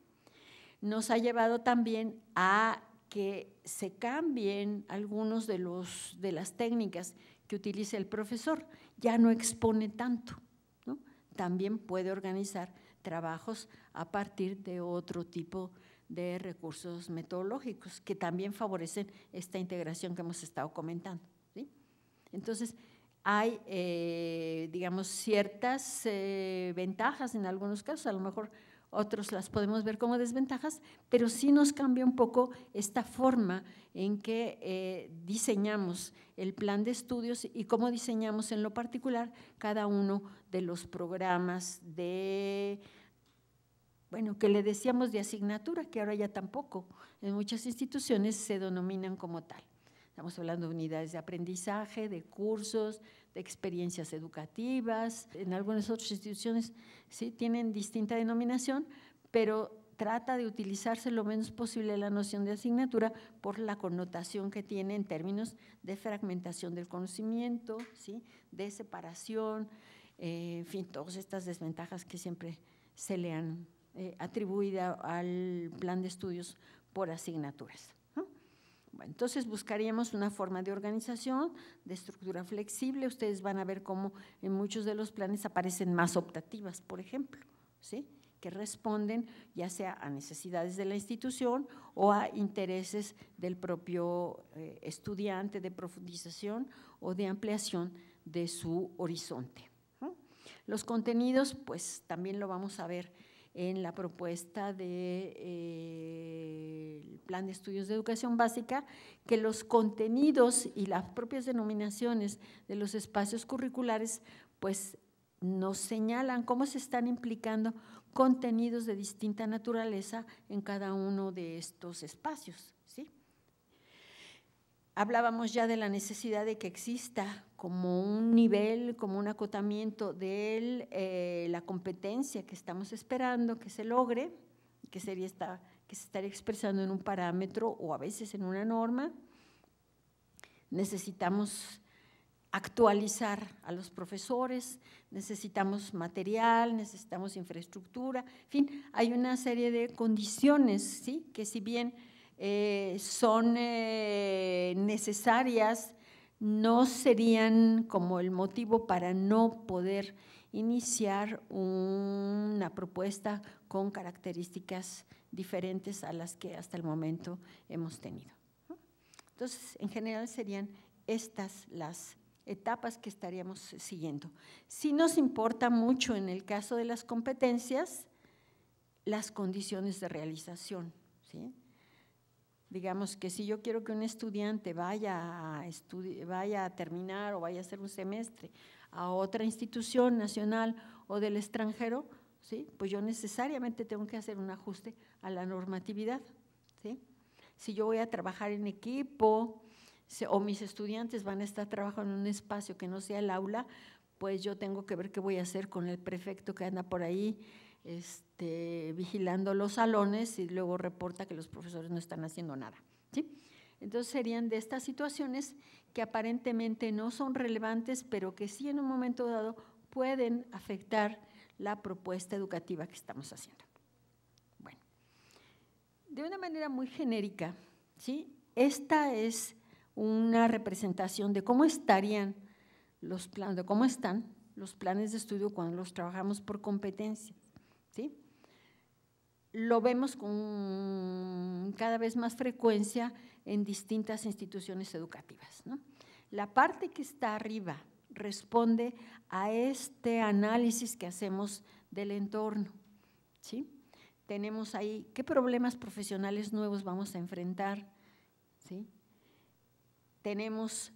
Nos ha llevado también a que se cambien algunos de las técnicas que utiliza el profesor, ya no expone tanto, ¿no? También puede organizar trabajos a partir de otro tipo de recursos metodológicos que también favorecen esta integración que hemos estado comentando, ¿sí? Entonces, hay, digamos, ciertas ventajas en algunos casos, a lo mejor otros las podemos ver como desventajas, pero sí nos cambia un poco esta forma en que diseñamos el plan de estudios y cómo diseñamos en lo particular cada uno de los programas de, bueno, que le decíamos de asignatura, que ahora ya tampoco en muchas instituciones se denominan como tal. Estamos hablando de unidades de aprendizaje, de cursos, de experiencias educativas. En algunas otras instituciones sí tienen distinta denominación, pero trata de utilizarse lo menos posible la noción de asignatura por la connotación que tiene en términos de fragmentación del conocimiento, ¿sí? De separación, en fin, todas estas desventajas que siempre se le han atribuido al plan de estudios por asignaturas. Bueno, entonces buscaríamos una forma de organización, de estructura flexible. Ustedes van a ver cómo en muchos de los planes aparecen más optativas, por ejemplo, ¿sí? Que responden ya sea a necesidades de la institución o a intereses del propio estudiante de profundización o de ampliación de su horizonte. Los contenidos, pues también lo vamos a ver en la propuesta del Plan de Estudios de Educación Básica, que los contenidos y las propias denominaciones de los espacios curriculares, pues nos señalan cómo se están implicando contenidos de distinta naturaleza en cada uno de estos espacios, ¿sí? Hablábamos ya de la necesidad de que exista como un nivel, como un acotamiento de la competencia que estamos esperando que se logre, que se estaría expresando en un parámetro o a veces en una norma. Necesitamos actualizar a los profesores, necesitamos material, necesitamos infraestructura, en fin, hay una serie de condiciones, ¿sí? Que si bien son necesarias, no serían como el motivo para no poder iniciar una propuesta con características diferentes a las que hasta el momento hemos tenido. Entonces, en general serían estas las etapas que estaríamos siguiendo. Sí nos importa mucho en el caso de las competencias las condiciones de realización, ¿sí? Digamos que si yo quiero que un estudiante vaya a terminar o vaya a hacer un semestre a otra institución nacional o del extranjero, ¿sí? Pues yo necesariamente tengo que hacer un ajuste a la normatividad, ¿sí? Si yo voy a trabajar en equipo o mis estudiantes van a estar trabajando en un espacio que no sea el aula, pues yo tengo que ver qué voy a hacer con el prefecto que anda por ahí vigilando los salones y luego reporta que los profesores no están haciendo nada, ¿sí? Entonces serían de estas situaciones que aparentemente no son relevantes, pero que sí en un momento dado pueden afectar la propuesta educativa que estamos haciendo. Bueno, de una manera muy genérica, ¿sí? Esta es una representación de cómo estarían los planes, de cómo están los planes de estudio cuando los trabajamos por competencias, ¿sí? Lo vemos con cada vez más frecuencia en distintas instituciones educativas, ¿no? La parte que está arriba responde a este análisis que hacemos del entorno, ¿sí? Tenemos ahí qué problemas profesionales nuevos vamos a enfrentar, ¿sí? Tenemos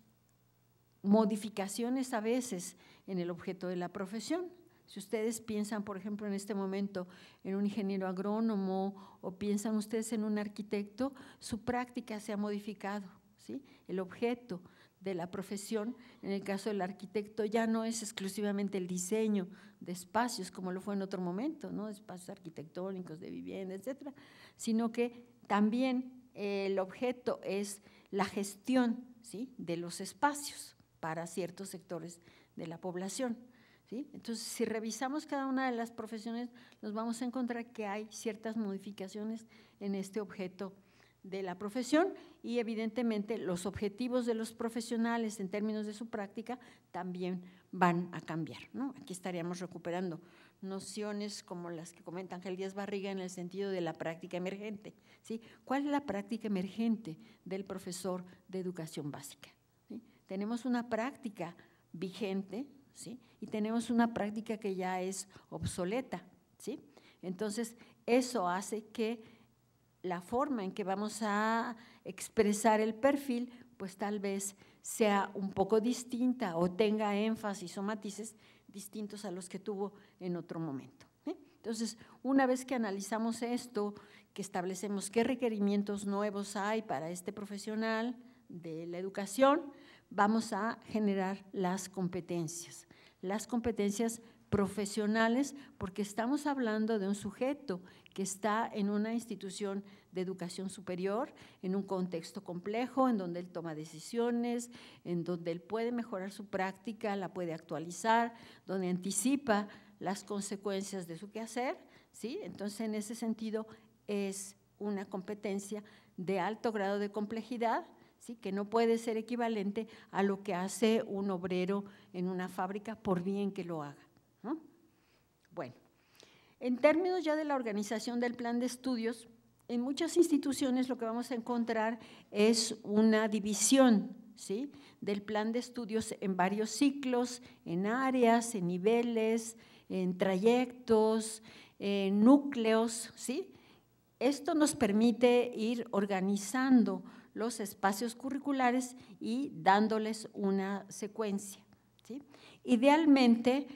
modificaciones a veces en el objeto de la profesión. Si ustedes piensan, por ejemplo, en este momento en un ingeniero agrónomo o piensan ustedes en un arquitecto, su práctica se ha modificado, ¿sí? El objeto de la profesión, en el caso del arquitecto, ya no es exclusivamente el diseño de espacios como lo fue en otro momento, ¿no? Espacios arquitectónicos, de vivienda, etcétera, sino que también el objeto es la gestión, ¿sí?, de los espacios para ciertos sectores de la población, ¿sí? Entonces, si revisamos cada una de las profesiones, nos vamos a encontrar que hay ciertas modificaciones en este objeto de la profesión y evidentemente los objetivos de los profesionales en términos de su práctica también van a cambiar, ¿no? Aquí estaríamos recuperando nociones como las que comenta Ángel Díaz Barriga en el sentido de la práctica emergente, ¿sí? ¿Cuál es la práctica emergente del profesor de educación básica? ¿Sí? Tenemos una práctica vigente, ¿sí?, y tenemos una práctica que ya es obsoleta, ¿sí? Entonces, eso hace que la forma en que vamos a expresar el perfil, pues tal vez sea un poco distinta o tenga énfasis o matices distintos a los que tuvo en otro momento, ¿sí? Entonces, una vez que analizamos esto, que establecemos qué requerimientos nuevos hay para este profesional de la educación, vamos a generar las competencias profesionales, porque estamos hablando de un sujeto que está en una institución de educación superior, en un contexto complejo, en donde él toma decisiones, en donde él puede mejorar su práctica, la puede actualizar, donde anticipa las consecuencias de su quehacer, ¿sí? Entonces, en ese sentido, es una competencia de alto grado de complejidad, ¿sí?, que no puede ser equivalente a lo que hace un obrero en una fábrica, por bien que lo haga, ¿no? Bueno, en términos ya de la organización del plan de estudios, en muchas instituciones lo que vamos a encontrar es una división, ¿sí?, del plan de estudios en varios ciclos, en áreas, en niveles, en trayectos, en núcleos, ¿sí? Esto nos permite ir organizando los espacios curriculares y dándoles una secuencia, ¿sí? Idealmente,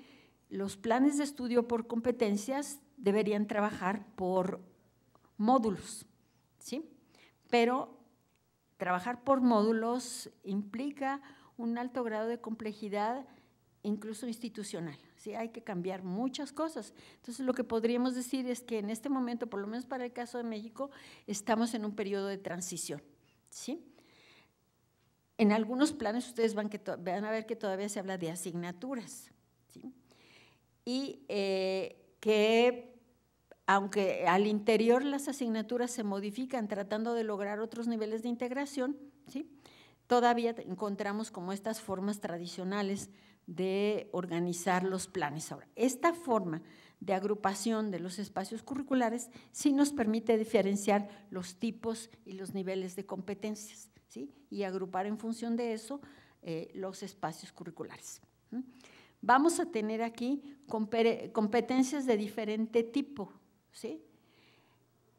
los planes de estudio por competencias deberían trabajar por módulos, ¿sí? Pero trabajar por módulos implica un alto grado de complejidad, incluso institucional, ¿sí? Hay que cambiar muchas cosas. Entonces, lo que podríamos decir es que en este momento, por lo menos para el caso de México, estamos en un periodo de transición, ¿sí? En algunos planes ustedes van a ver que todavía se habla de asignaturas, ¿sí? Y que aunque al interior las asignaturas se modifican tratando de lograr otros niveles de integración, ¿sí?, todavía encontramos como estas formas tradicionales de organizar los planes. Ahora, esta forma de agrupación de los espacios curriculares sí nos permite diferenciar los tipos y los niveles de competencias, ¿sí?, y agrupar en función de eso los espacios curriculares. Vamos a tener aquí competencias de diferente tipo, ¿sí?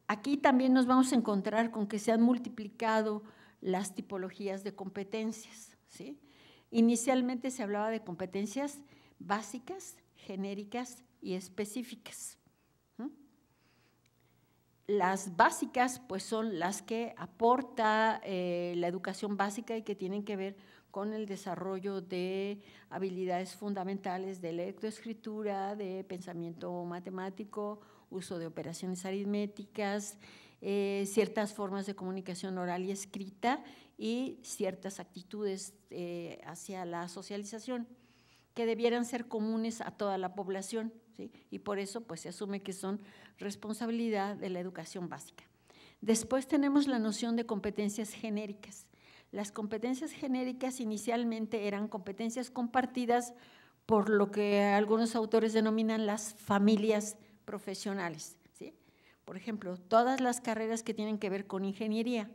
Aquí también nos vamos a encontrar con que se han multiplicado las tipologías de competencias, ¿sí? Inicialmente se hablaba de competencias básicas, genéricas y específicas. Las básicas, pues, son las que aporta la educación básica y que tienen que ver con el desarrollo de habilidades fundamentales de lectoescritura, de pensamiento matemático, uso de operaciones aritméticas, ciertas formas de comunicación oral y escrita y ciertas actitudes hacia la socialización que debieran ser comunes a toda la población, ¿sí? Y por eso pues se asume que son responsabilidad de la educación básica. Después tenemos la noción de competencias genéricas. Las competencias genéricas inicialmente eran competencias compartidas por lo que algunos autores denominan las familias profesionales, ¿sí? Por ejemplo, todas las carreras que tienen que ver con ingeniería,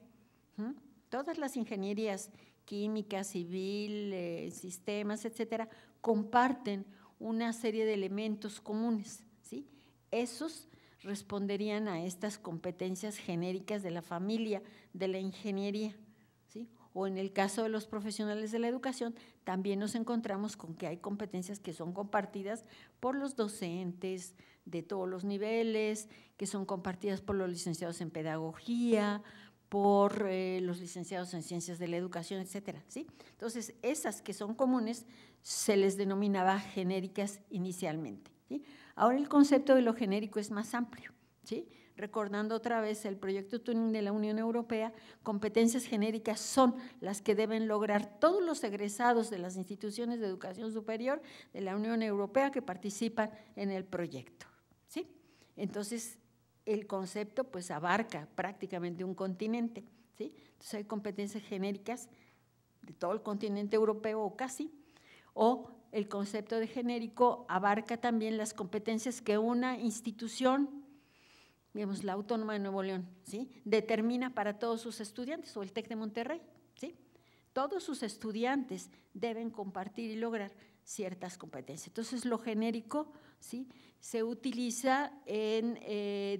todas las ingenierías química, civil, sistemas, etcétera, comparten una serie de elementos comunes, ¿sí? Esos responderían a estas competencias genéricas de la familia de la ingeniería, ¿sí? O en el caso de los profesionales de la educación, también nos encontramos con que hay competencias que son compartidas por los docentes de todos los niveles, que son compartidas por los licenciados en pedagogía, por los licenciados en ciencias de la educación, etcétera, ¿sí? Entonces, esas que son comunes se les denominaba genéricas inicialmente, ¿sí? Ahora el concepto de lo genérico es más amplio, ¿sí? Recordando otra vez el proyecto Turing de la Unión Europea, competencias genéricas son las que deben lograr todos los egresados de las instituciones de educación superior de la Unión Europea que participan en el proyecto, ¿sí? Entonces, el concepto pues abarca prácticamente un continente, ¿sí? Entonces hay competencias genéricas de todo el continente europeo o casi, o el concepto de genérico abarca también las competencias que una institución, digamos la Autónoma de Nuevo León, ¿sí? Determina para todos sus estudiantes, o el TEC de Monterrey, ¿sí? Todos sus estudiantes deben compartir y lograr ciertas competencias. Entonces, lo genérico, ¿sí?, se utiliza en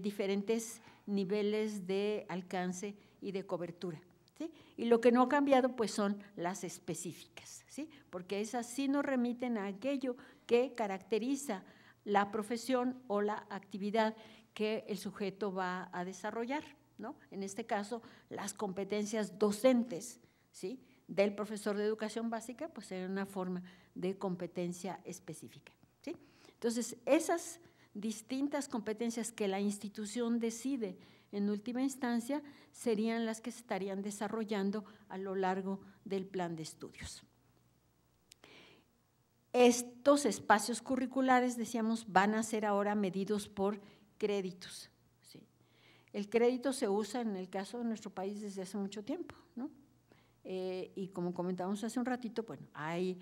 diferentes niveles de alcance y de cobertura, ¿sí? Y lo que no ha cambiado, pues, son las específicas, ¿sí? Porque esas sí nos remiten a aquello que caracteriza la profesión o la actividad que el sujeto va a desarrollar, ¿no? En este caso, las competencias docentes, ¿sí?, del profesor de educación básica, pues era una forma de competencia específica, ¿sí? Entonces, esas distintas competencias que la institución decide en última instancia serían las que se estarían desarrollando a lo largo del plan de estudios. Estos espacios curriculares, decíamos, van a ser ahora medidos por créditos, ¿sí? El crédito se usa en el caso de nuestro país desde hace mucho tiempo, ¿no? Y como comentábamos hace un ratito, bueno, hay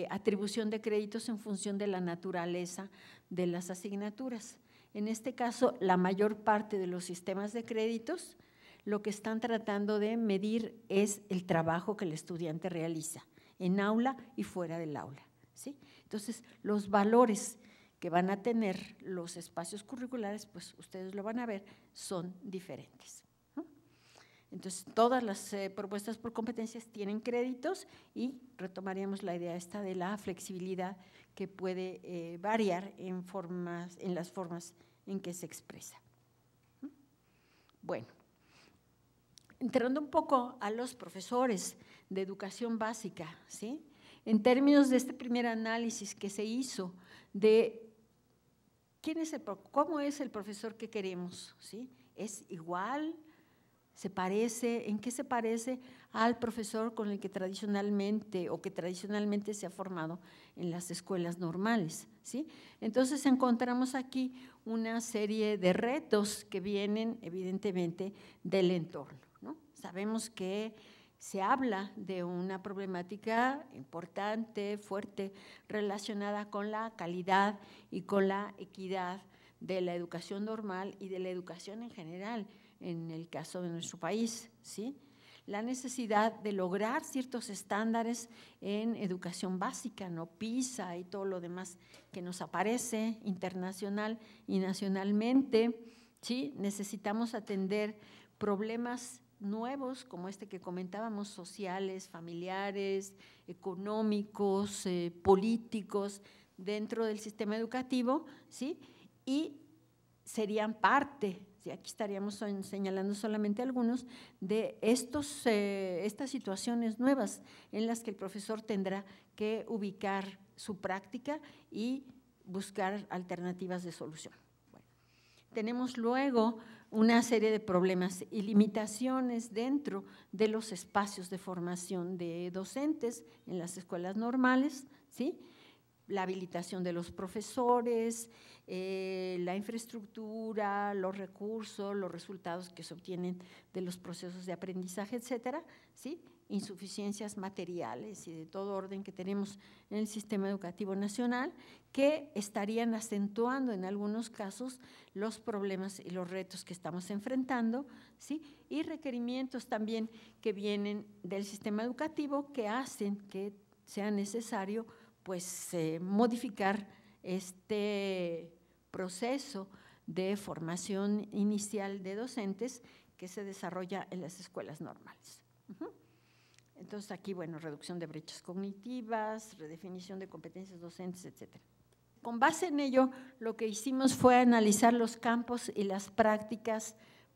atribución de créditos en función de la naturaleza de las asignaturas. En este caso, la mayor parte de los sistemas de créditos lo que están tratando de medir es el trabajo que el estudiante realiza en aula y fuera del aula, ¿sí? Entonces, los valores que van a tener los espacios curriculares, pues ustedes lo van a ver, son diferentes. Entonces, todas las propuestas por competencias tienen créditos y retomaríamos la idea esta de la flexibilidad que puede variar en las formas en que se expresa. Bueno, entrando un poco a los profesores de educación básica, ¿sí? En términos de este primer análisis que se hizo de cómo es el profesor que queremos, ¿sí? ¿Es igual? ¿Se parece? ¿En qué se parece al profesor con el que tradicionalmente se ha formado en las escuelas normales, ¿sí? Entonces, encontramos aquí una serie de retos que vienen evidentemente del entorno, ¿no? Sabemos que se habla de una problemática importante, fuerte, relacionada con la calidad y con la equidad de la educación normal y de la educación en general, en el caso de nuestro país, ¿sí? La necesidad de lograr ciertos estándares en educación básica, ¿no? PISA y todo lo demás que nos aparece internacional y nacionalmente, ¿sí? Necesitamos atender problemas nuevos como este que comentábamos, sociales, familiares, económicos, políticos, dentro del sistema educativo, ¿sí? Y serían parte, ¿sí? Aquí estaríamos señalando solamente algunos de estas situaciones nuevas en las que el profesor tendrá que ubicar su práctica y buscar alternativas de solución. Bueno, tenemos luego una serie de problemas y limitaciones dentro de los espacios de formación de docentes en las escuelas normales, ¿sí? la habilitación de los profesores, la infraestructura, los recursos, los resultados que se obtienen de los procesos de aprendizaje, etcétera, ¿sí? Insuficiencias materiales y de todo orden que tenemos en el sistema educativo nacional, que estarían acentuando en algunos casos los problemas y los retos que estamos enfrentando, ¿sí? Y requerimientos también que vienen del sistema educativo que hacen que sea necesario pues modificar este proceso de formación inicial de docentes que se desarrolla en las escuelas normales. Entonces aquí, bueno, reducción de brechas cognitivas, redefinición de competencias docentes, etcétera. Con base en ello, lo que hicimos fue analizar los campos y las prácticas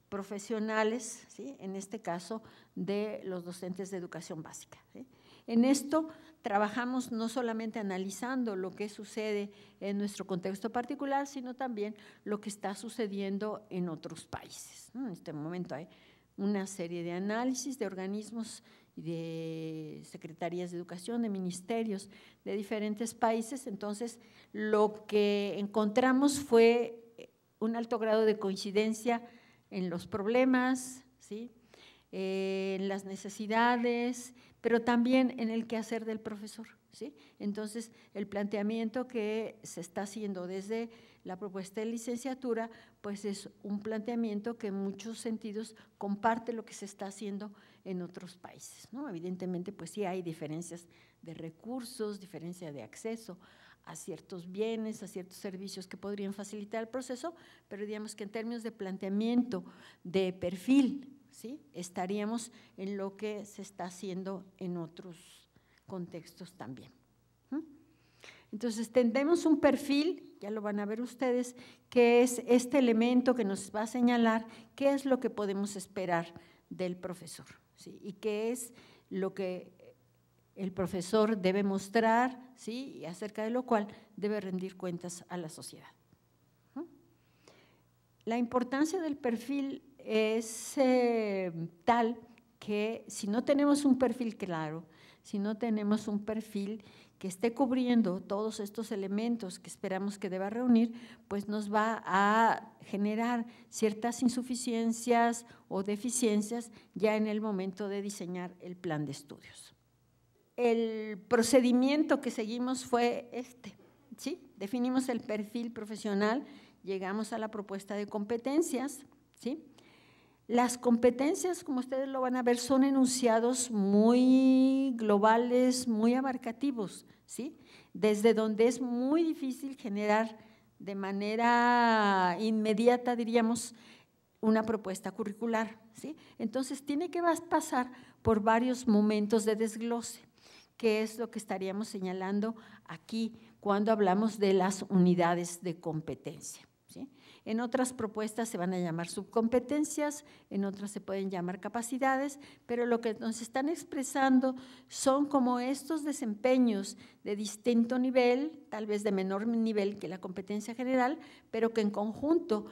profesionales, ¿sí? En este caso, de los docentes de educación básica, ¿sí? En esto trabajamos no solamente analizando lo que sucede en nuestro contexto particular, sino también lo que está sucediendo en otros países, ¿no? En este momento hay una serie de análisis de organismos y de secretarías de educación, de ministerios de diferentes países. Entonces, lo que encontramos fue un alto grado de coincidencia en los problemas, ¿sí? En las necesidades, pero también en el quehacer del profesor, ¿sí? Entonces, el planteamiento que se está haciendo desde la propuesta de licenciatura, pues es un planteamiento que en muchos sentidos comparte lo que se está haciendo en otros países, ¿no? Evidentemente, pues sí hay diferencias de recursos, diferencia de acceso a ciertos bienes, a ciertos servicios que podrían facilitar el proceso, pero digamos que en términos de planteamiento, de perfil, ¿sí? Estaríamos en lo que se está haciendo en otros contextos también. Entonces, tendemos un perfil, ya lo van a ver ustedes, que es este elemento que nos va a señalar qué es lo que podemos esperar del profesor, ¿sí? Y qué es lo que el profesor debe mostrar, ¿sí? Y acerca de lo cual debe rendir cuentas a la sociedad. La importancia del perfil es tal que si no tenemos un perfil claro, si no tenemos un perfil que esté cubriendo todos estos elementos que esperamos que deba reunir, pues nos va a generar ciertas insuficiencias o deficiencias ya en el momento de diseñar el plan de estudios. El procedimiento que seguimos fue este, ¿sí? Definimos el perfil profesional, llegamos a la propuesta de competencias, ¿sí? Las competencias, como ustedes lo van a ver, son enunciados muy globales, muy abarcativos, ¿sí? Desde donde es muy difícil generar de manera inmediata, diríamos, una propuesta curricular, ¿sí? Entonces, tiene que pasar por varios momentos de desglose, que es lo que estaríamos señalando aquí cuando hablamos de las unidades de competencia, ¿sí? En otras propuestas se van a llamar subcompetencias, en otras se pueden llamar capacidades, pero lo que nos están expresando son como estos desempeños de distinto nivel, tal vez de menor nivel que la competencia general, pero que en conjunto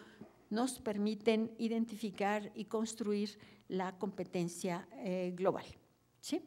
nos permiten identificar y construir la competencia global, ¿sí?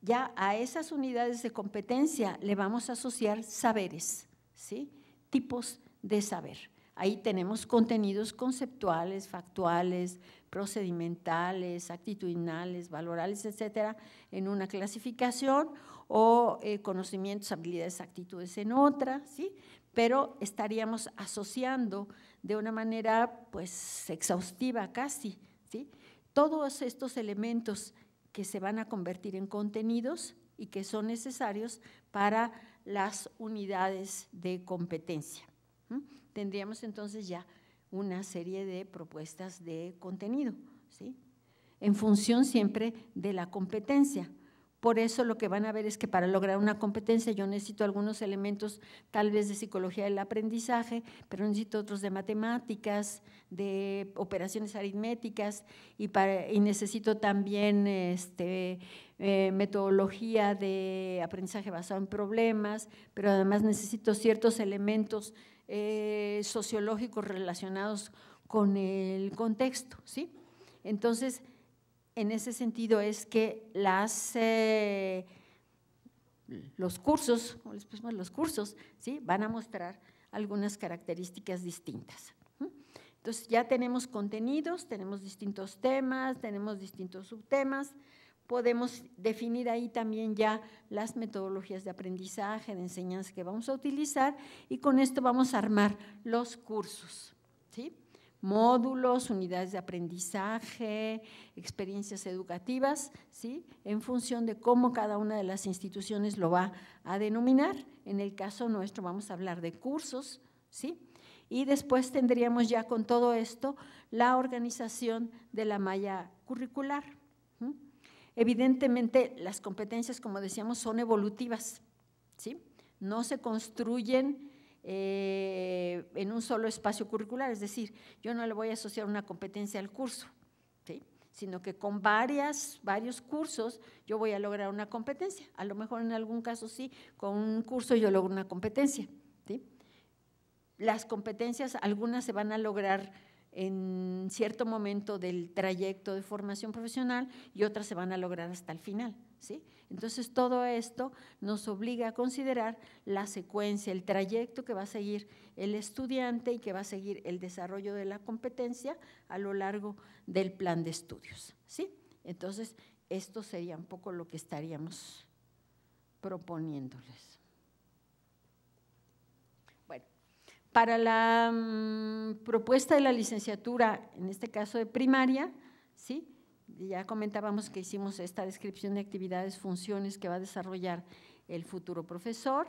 Ya a esas unidades de competencia le vamos a asociar saberes, ¿sí? Tipos de saber. Ahí tenemos contenidos conceptuales, factuales, procedimentales, actitudinales, valorales, etcétera, en una clasificación, o conocimientos, habilidades, actitudes en otra, ¿sí? Pero estaríamos asociando de una manera pues exhaustiva casi, ¿sí? Todos estos elementos que se van a convertir en contenidos y que son necesarios para las unidades de competencia. Tendríamos entonces ya una serie de propuestas de contenido, ¿sí? En función siempre de la competencia. Por eso lo que van a ver es que para lograr una competencia yo necesito algunos elementos tal vez de psicología del aprendizaje, pero necesito otros de matemáticas, de operaciones aritméticas y necesito también metodología de aprendizaje basado en problemas, pero además necesito ciertos elementos sociológicos relacionados con el contexto, ¿sí? Entonces, en ese sentido es que los cursos, como les pusimos los cursos, ¿sí? Van a mostrar algunas características distintas. Entonces, ya tenemos contenidos, tenemos distintos temas, tenemos distintos subtemas, podemos definir ahí también ya las metodologías de aprendizaje, de enseñanza que vamos a utilizar y con esto vamos a armar los cursos, ¿sí? Módulos, unidades de aprendizaje, experiencias educativas, ¿sí? En función de cómo cada una de las instituciones lo va a denominar. En el caso nuestro vamos a hablar de cursos, ¿sí? Y después tendríamos ya con todo esto la organización de la malla curricular. Evidentemente, las competencias, como decíamos, son evolutivas, ¿sí? No se construyen en un solo espacio curricular, es decir, yo no le voy a asociar una competencia al curso, ¿sí? Sino que con varios cursos yo voy a lograr una competencia. A lo mejor en algún caso sí, con un curso yo logro una competencia, ¿sí? Las competencias, algunas se van a lograr en cierto momento del trayecto de formación profesional y otras se van a lograr hasta el final, ¿sí? Entonces, todo esto nos obliga a considerar la secuencia, el trayecto que va a seguir el estudiante y que va a seguir el desarrollo de la competencia a lo largo del plan de estudios, ¿sí? Entonces, esto sería un poco lo que estaríamos proponiéndoles. Para la propuesta de la licenciatura, en este caso de primaria, ¿sí? Ya comentábamos que hicimos esta descripción de actividades, funciones que va a desarrollar el futuro profesor.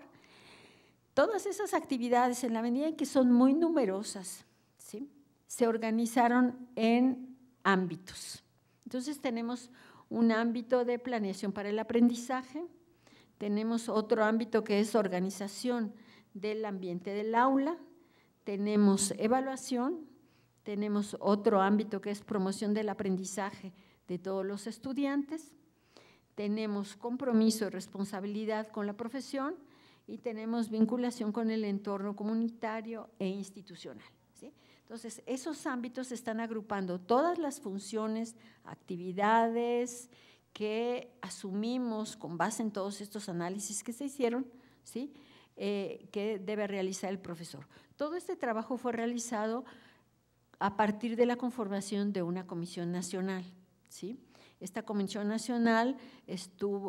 Todas esas actividades, en la medida en que son muy numerosas, ¿sí? Se organizaron en ámbitos. Entonces, tenemos un ámbito de planeación para el aprendizaje, tenemos otro ámbito que es organización del ambiente del aula, tenemos evaluación, tenemos otro ámbito que es promoción del aprendizaje de todos los estudiantes, tenemos compromiso y responsabilidad con la profesión y tenemos vinculación con el entorno comunitario e institucional, ¿sí? Entonces, esos ámbitos están agrupando todas las funciones, actividades que asumimos con base en todos estos análisis que se hicieron, ¿sí? Que debe realizar el profesor. Todo este trabajo fue realizado a partir de la conformación de una comisión nacional, ¿sí? Esta comisión nacional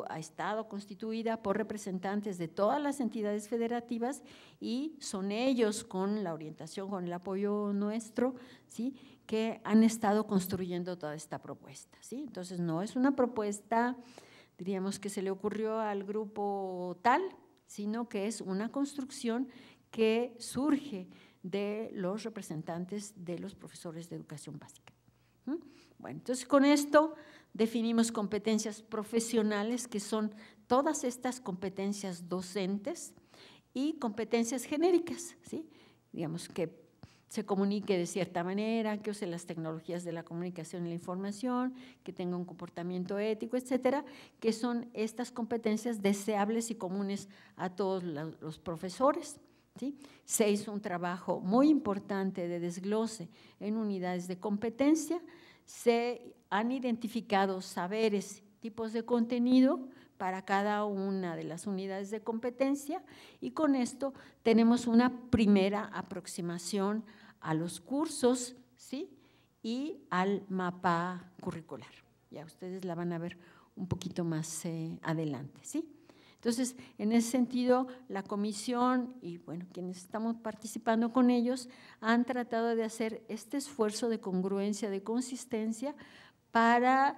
ha estado constituida por representantes de todas las entidades federativas y son ellos, con la orientación, con el apoyo nuestro, ¿sí? Que han estado construyendo toda esta propuesta, ¿sí? Entonces, no es una propuesta, diríamos, que se le ocurrió al grupo tal, sino que es una construcción que surge de los representantes de los profesores de educación básica. Bueno, entonces con esto definimos competencias profesionales, que son todas estas competencias docentes, y competencias genéricas, ¿sí? Digamos que se comunique de cierta manera, que use las tecnologías de la comunicación y la información, que tenga un comportamiento ético, etcétera, que son estas competencias deseables y comunes a todos los profesores, ¿sí? Se hizo un trabajo muy importante de desglose en unidades de competencia, se han identificado saberes, tipos de contenido para cada una de las unidades de competencia y con esto tenemos una primera aproximación a los cursos, ¿sí? Y al mapa curricular. Ya ustedes la van a ver un poquito más adelante, ¿sí? Entonces, en ese sentido, la comisión y, bueno, quienes estamos participando con ellos han tratado de hacer este esfuerzo de congruencia, de consistencia para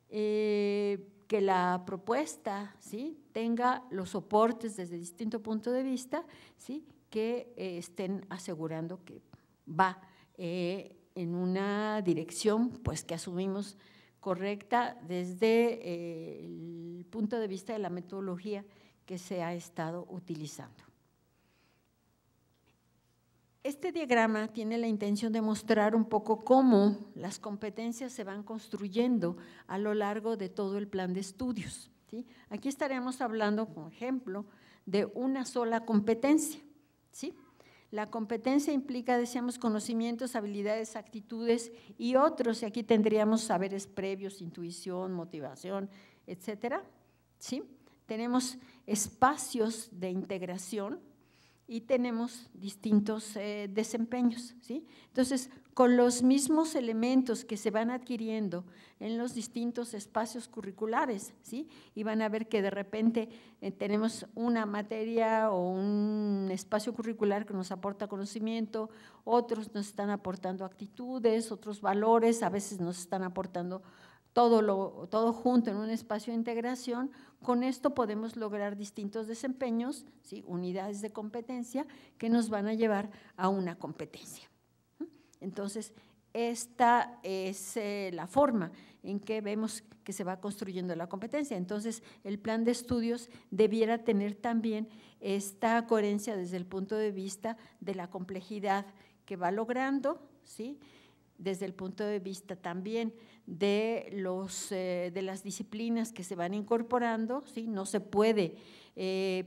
que la propuesta, ¿sí? Tenga los soportes desde distinto punto de vista, ¿sí? Que estén asegurando que va en una dirección, pues, que asumimos correcta desde el punto de vista de la metodología que se ha estado utilizando. Este diagrama tiene la intención de mostrar un poco cómo las competencias se van construyendo a lo largo de todo el plan de estudios, ¿sí? Aquí estaremos hablando, por ejemplo, de una sola competencia, ¿sí? La competencia implica, decíamos, conocimientos, habilidades, actitudes y otros, y aquí tendríamos saberes previos, intuición, motivación, etcétera, ¿sí? tenemos espacios de integración y tenemos distintos desempeños, ¿sí? Entonces, con los mismos elementos que se van adquiriendo en los distintos espacios curriculares, ¿sí? Y van a ver que de repente tenemos una materia o un espacio curricular que nos aporta conocimiento, otros nos están aportando actitudes, otros valores, a veces nos están aportando todo junto en un espacio de integración. Con esto podemos lograr distintos desempeños, ¿sí? Unidades de competencia que nos van a llevar a una competencia. Entonces, esta es la forma en que vemos que se va construyendo la competencia. Entonces, el plan de estudios debiera tener también esta coherencia desde el punto de vista de la complejidad que va logrando, ¿sí? Desde el punto de vista también de las disciplinas que se van incorporando, ¿sí? No se puede,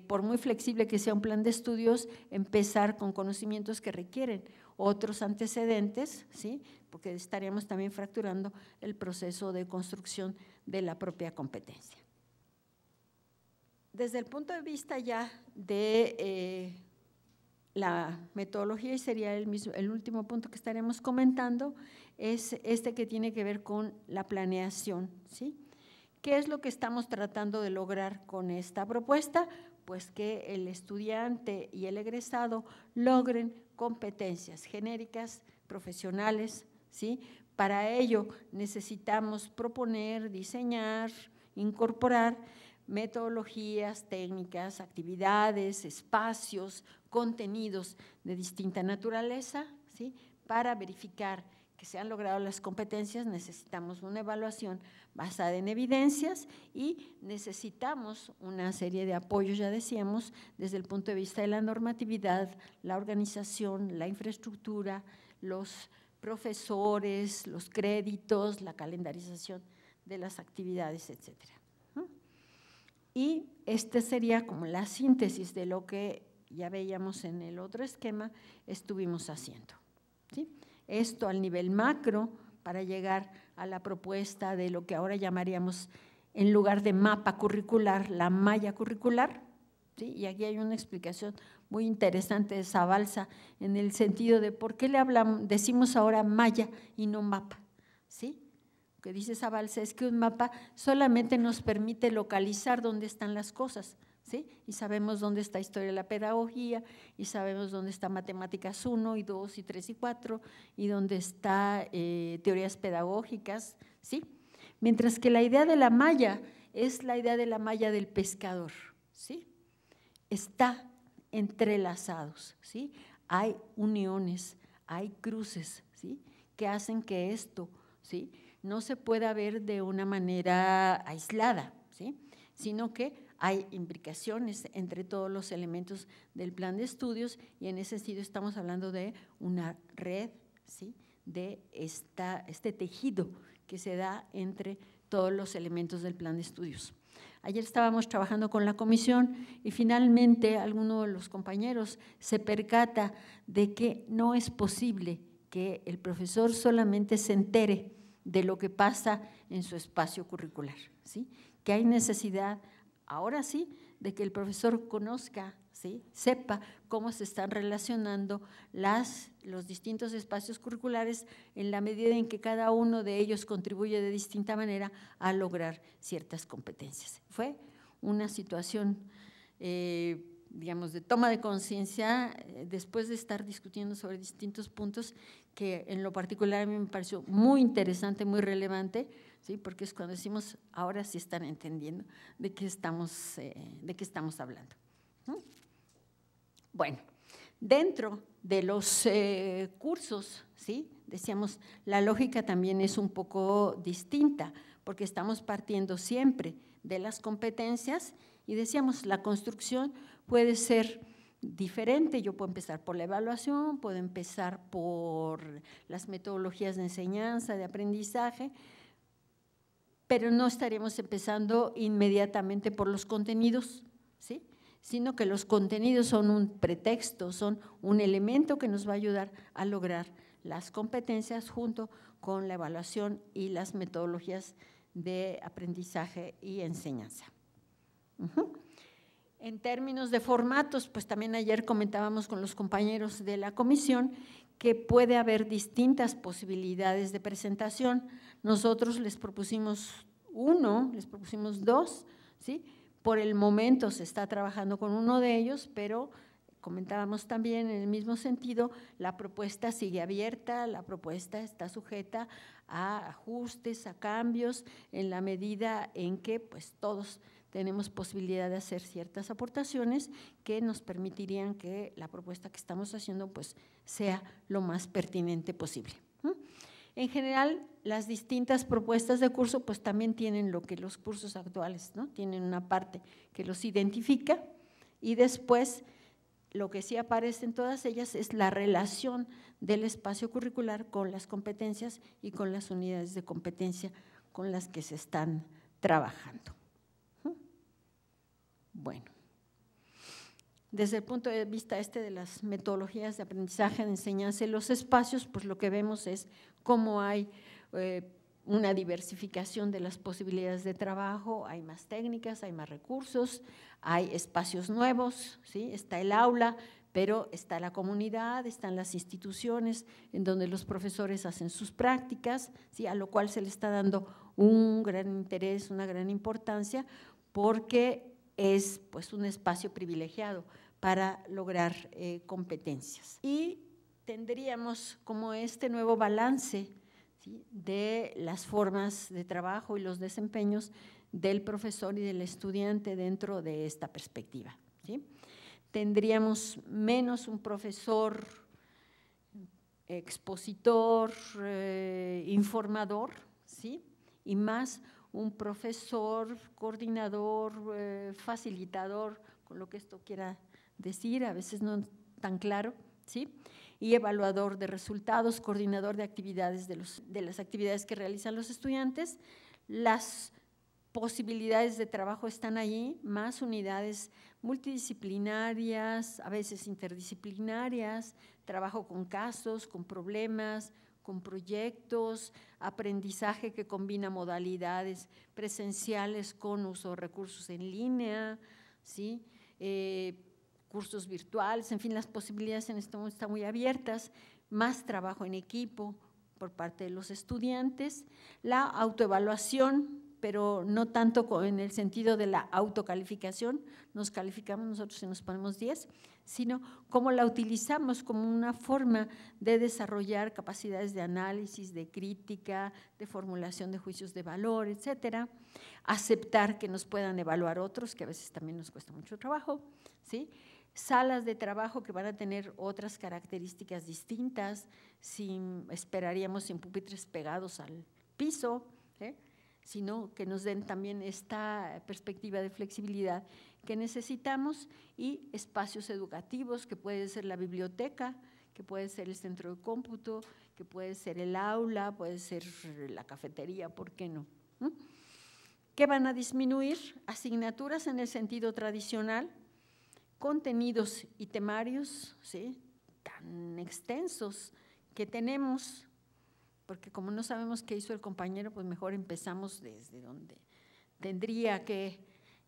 por muy flexible que sea un plan de estudios, empezar con conocimientos que requieren otros antecedentes, ¿sí? Porque estaríamos también fracturando el proceso de construcción de la propia competencia. Desde el punto de vista ya de la metodología, y sería el último punto que estaremos comentando, es este que tiene que ver con la planeación, ¿sí? ¿Qué es lo que estamos tratando de lograr con esta propuesta? Pues que el estudiante y el egresado logren competencias genéricas, profesionales, ¿sí? Para ello necesitamos proponer, diseñar, incorporar metodologías, técnicas, actividades, espacios, contenidos de distinta naturaleza, ¿sí? Para verificar que se han logrado las competencias necesitamos una evaluación basada en evidencias y necesitamos una serie de apoyos, ya decíamos, desde el punto de vista de la normatividad, la organización, la infraestructura, los profesores, los créditos, la calendarización de las actividades, etcétera. Y este sería como la síntesis de lo que ya veíamos en el otro esquema, estuvimos haciendo, ¿sí? Esto al nivel macro para llegar a la propuesta de lo que ahora llamaríamos, en lugar de mapa curricular, la malla curricular, ¿sí? Y aquí hay una explicación muy interesante de Zabalza en el sentido de por qué decimos ahora malla y no mapa, ¿sí? Lo que dice Zabalza es que un mapa solamente nos permite localizar dónde están las cosas, ¿sí? Y sabemos dónde está historia de la pedagogía, y sabemos dónde está matemáticas 1 y 2 y 3 y 4, y dónde está teorías pedagógicas, ¿sí? Mientras que la idea de la malla es la idea de la malla del pescador, ¿sí? Está entrelazados, ¿sí? Hay uniones, hay cruces, ¿sí? Que hacen que esto, ¿sí? No se pueda ver de una manera aislada, ¿sí? Sino que hay imbricaciones entre todos los elementos del plan de estudios y en ese sentido estamos hablando de una red, ¿sí? De este tejido que se da entre todos los elementos del plan de estudios. Ayer estábamos trabajando con la comisión y finalmente alguno de los compañeros se percata de que no es posible que el profesor solamente se entere de lo que pasa en su espacio curricular, ¿sí? Que hay necesidad, ahora sí, de que el profesor conozca, ¿sí? Sepa cómo se están relacionando los distintos espacios curriculares en la medida en que cada uno de ellos contribuye de distinta manera a lograr ciertas competencias. Fue una situación, digamos, de toma de conciencia después de estar discutiendo sobre distintos puntos que en lo particular a mí me pareció muy interesante, muy relevante, ¿sí? Porque es cuando decimos, ahora sí están entendiendo de qué estamos hablando. Bueno, dentro de los cursos, ¿sí? Decíamos, la lógica también es un poco distinta, porque estamos partiendo siempre de las competencias y decíamos, la construcción puede ser diferente. Yo puedo empezar por la evaluación, puedo empezar por las metodologías de enseñanza, de aprendizaje, pero no estaríamos empezando inmediatamente por los contenidos, ¿sí? Sino que los contenidos son un pretexto, son un elemento que nos va a ayudar a lograr las competencias junto con la evaluación y las metodologías de aprendizaje y enseñanza. En términos de formatos, pues también ayer comentábamos con los compañeros de la comisión que puede haber distintas posibilidades de presentación. Nosotros les propusimos uno, les propusimos dos, ¿sí? Por el momento se está trabajando con uno de ellos, pero comentábamos también en el mismo sentido, la propuesta sigue abierta, la propuesta está sujeta a ajustes, a cambios, en la medida en que pues todos tenemos posibilidad de hacer ciertas aportaciones que nos permitirían que la propuesta que estamos haciendo pues sea lo más pertinente posible. En general, las distintas propuestas de curso pues también tienen lo que los cursos actuales, ¿no? Tienen una parte que los identifica y después lo que sí aparece en todas ellas es la relación del espacio curricular con las competencias y con las unidades de competencia con las que se están trabajando. Bueno, desde el punto de vista de las metodologías de aprendizaje, de enseñanza y los espacios, pues lo que vemos es cómo hay una diversificación de las posibilidades de trabajo, hay más técnicas, hay más recursos, hay espacios nuevos, ¿sí? Está el aula, pero está la comunidad, están las instituciones en donde los profesores hacen sus prácticas, ¿sí? A lo cual se le está dando un gran interés, una gran importancia, porque es pues un espacio privilegiado para lograr competencias. Y tendríamos como nuevo balance, ¿sí? De las formas de trabajo y los desempeños del profesor y del estudiante dentro de esta perspectiva, ¿sí? Tendríamos menos un profesor expositor, informador, ¿sí? Y más un profesor, coordinador, facilitador, con lo que esto quiera decir, a veces no tan claro, ¿sí? Y evaluador de resultados, coordinador de actividades de las actividades que realizan los estudiantes. Las posibilidades de trabajo están allí, más unidades multidisciplinarias, a veces interdisciplinarias, trabajo con casos, con problemas, con proyectos, aprendizaje que combina modalidades presenciales con uso de recursos en línea, ¿sí? Cursos virtuales, en fin, las posibilidades en este momento están muy abiertas, más trabajo en equipo por parte de los estudiantes, la autoevaluación, pero no tanto en el sentido de la autocalificación, nos calificamos nosotros y nos ponemos 10, sino cómo la utilizamos como una forma de desarrollar capacidades de análisis, de crítica, de formulación de juicios de valor, etcétera, aceptar que nos puedan evaluar otros, que a veces también nos cuesta mucho trabajo, ¿sí? Salas de trabajo que van a tener otras características distintas, esperaríamos sin pupitres pegados al piso, sino que nos den también esta perspectiva de flexibilidad que necesitamos, y espacios educativos que puede ser la biblioteca, que puede ser el centro de cómputo, que puede ser el aula, puede ser la cafetería, ¿por qué no? ¿Qué van a disminuir? Asignaturas en el sentido tradicional, contenidos y temarios, ¿sí? Tan extensos que tenemos, porque como no sabemos qué hizo el compañero, pues mejor empezamos desde donde tendría que,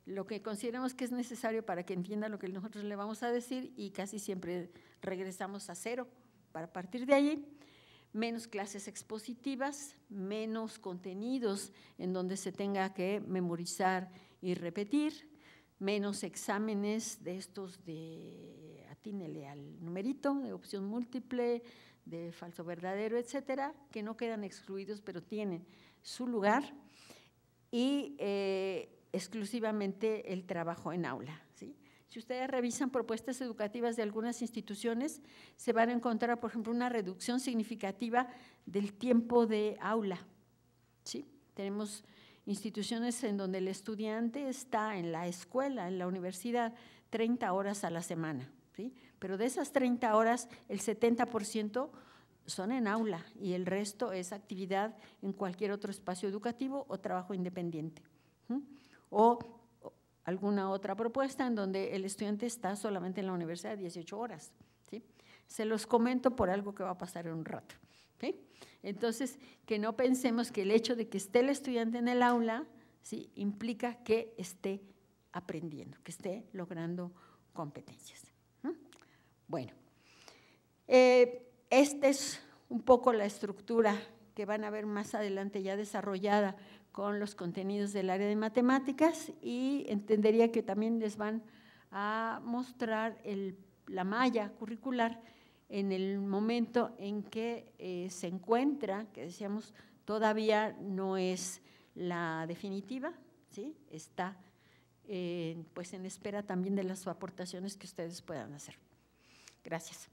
lo que consideramos que es necesario para que entienda lo que nosotros le vamos a decir, y casi siempre regresamos a cero para partir de allí. Menos clases expositivas, menos contenidos en donde se tenga que memorizar y repetir, menos exámenes de estos de atínele al numerito, de opción múltiple, de falso verdadero, etcétera, que no quedan excluidos, pero tienen su lugar, y exclusivamente el trabajo en aula, ¿sí? Si ustedes revisan propuestas educativas de algunas instituciones, se van a encontrar, por ejemplo, una reducción significativa del tiempo de aula, ¿sí? Tenemos instituciones en donde el estudiante está en la escuela, en la universidad, 30 horas a la semana, ¿sí? Pero de esas 30 horas, el 70% son en aula y el resto es actividad en cualquier otro espacio educativo o trabajo independiente, ¿sí? O alguna otra propuesta en donde el estudiante está solamente en la universidad 18 horas, ¿sí? Se los comento por algo que va a pasar en un rato, ¿sí? Entonces, que no pensemos que el hecho de que esté el estudiante en el aula, ¿sí?, implica que esté aprendiendo, que esté logrando competencias. Bueno, esta es un poco la estructura que van a ver más adelante ya desarrollada con los contenidos del área de matemáticas, y entendería que también les van a mostrar la malla curricular en el momento en que se encuentra, que decíamos todavía no es la definitiva, ¿sí? Está pues en espera también de las aportaciones que ustedes puedan hacer. Gracias.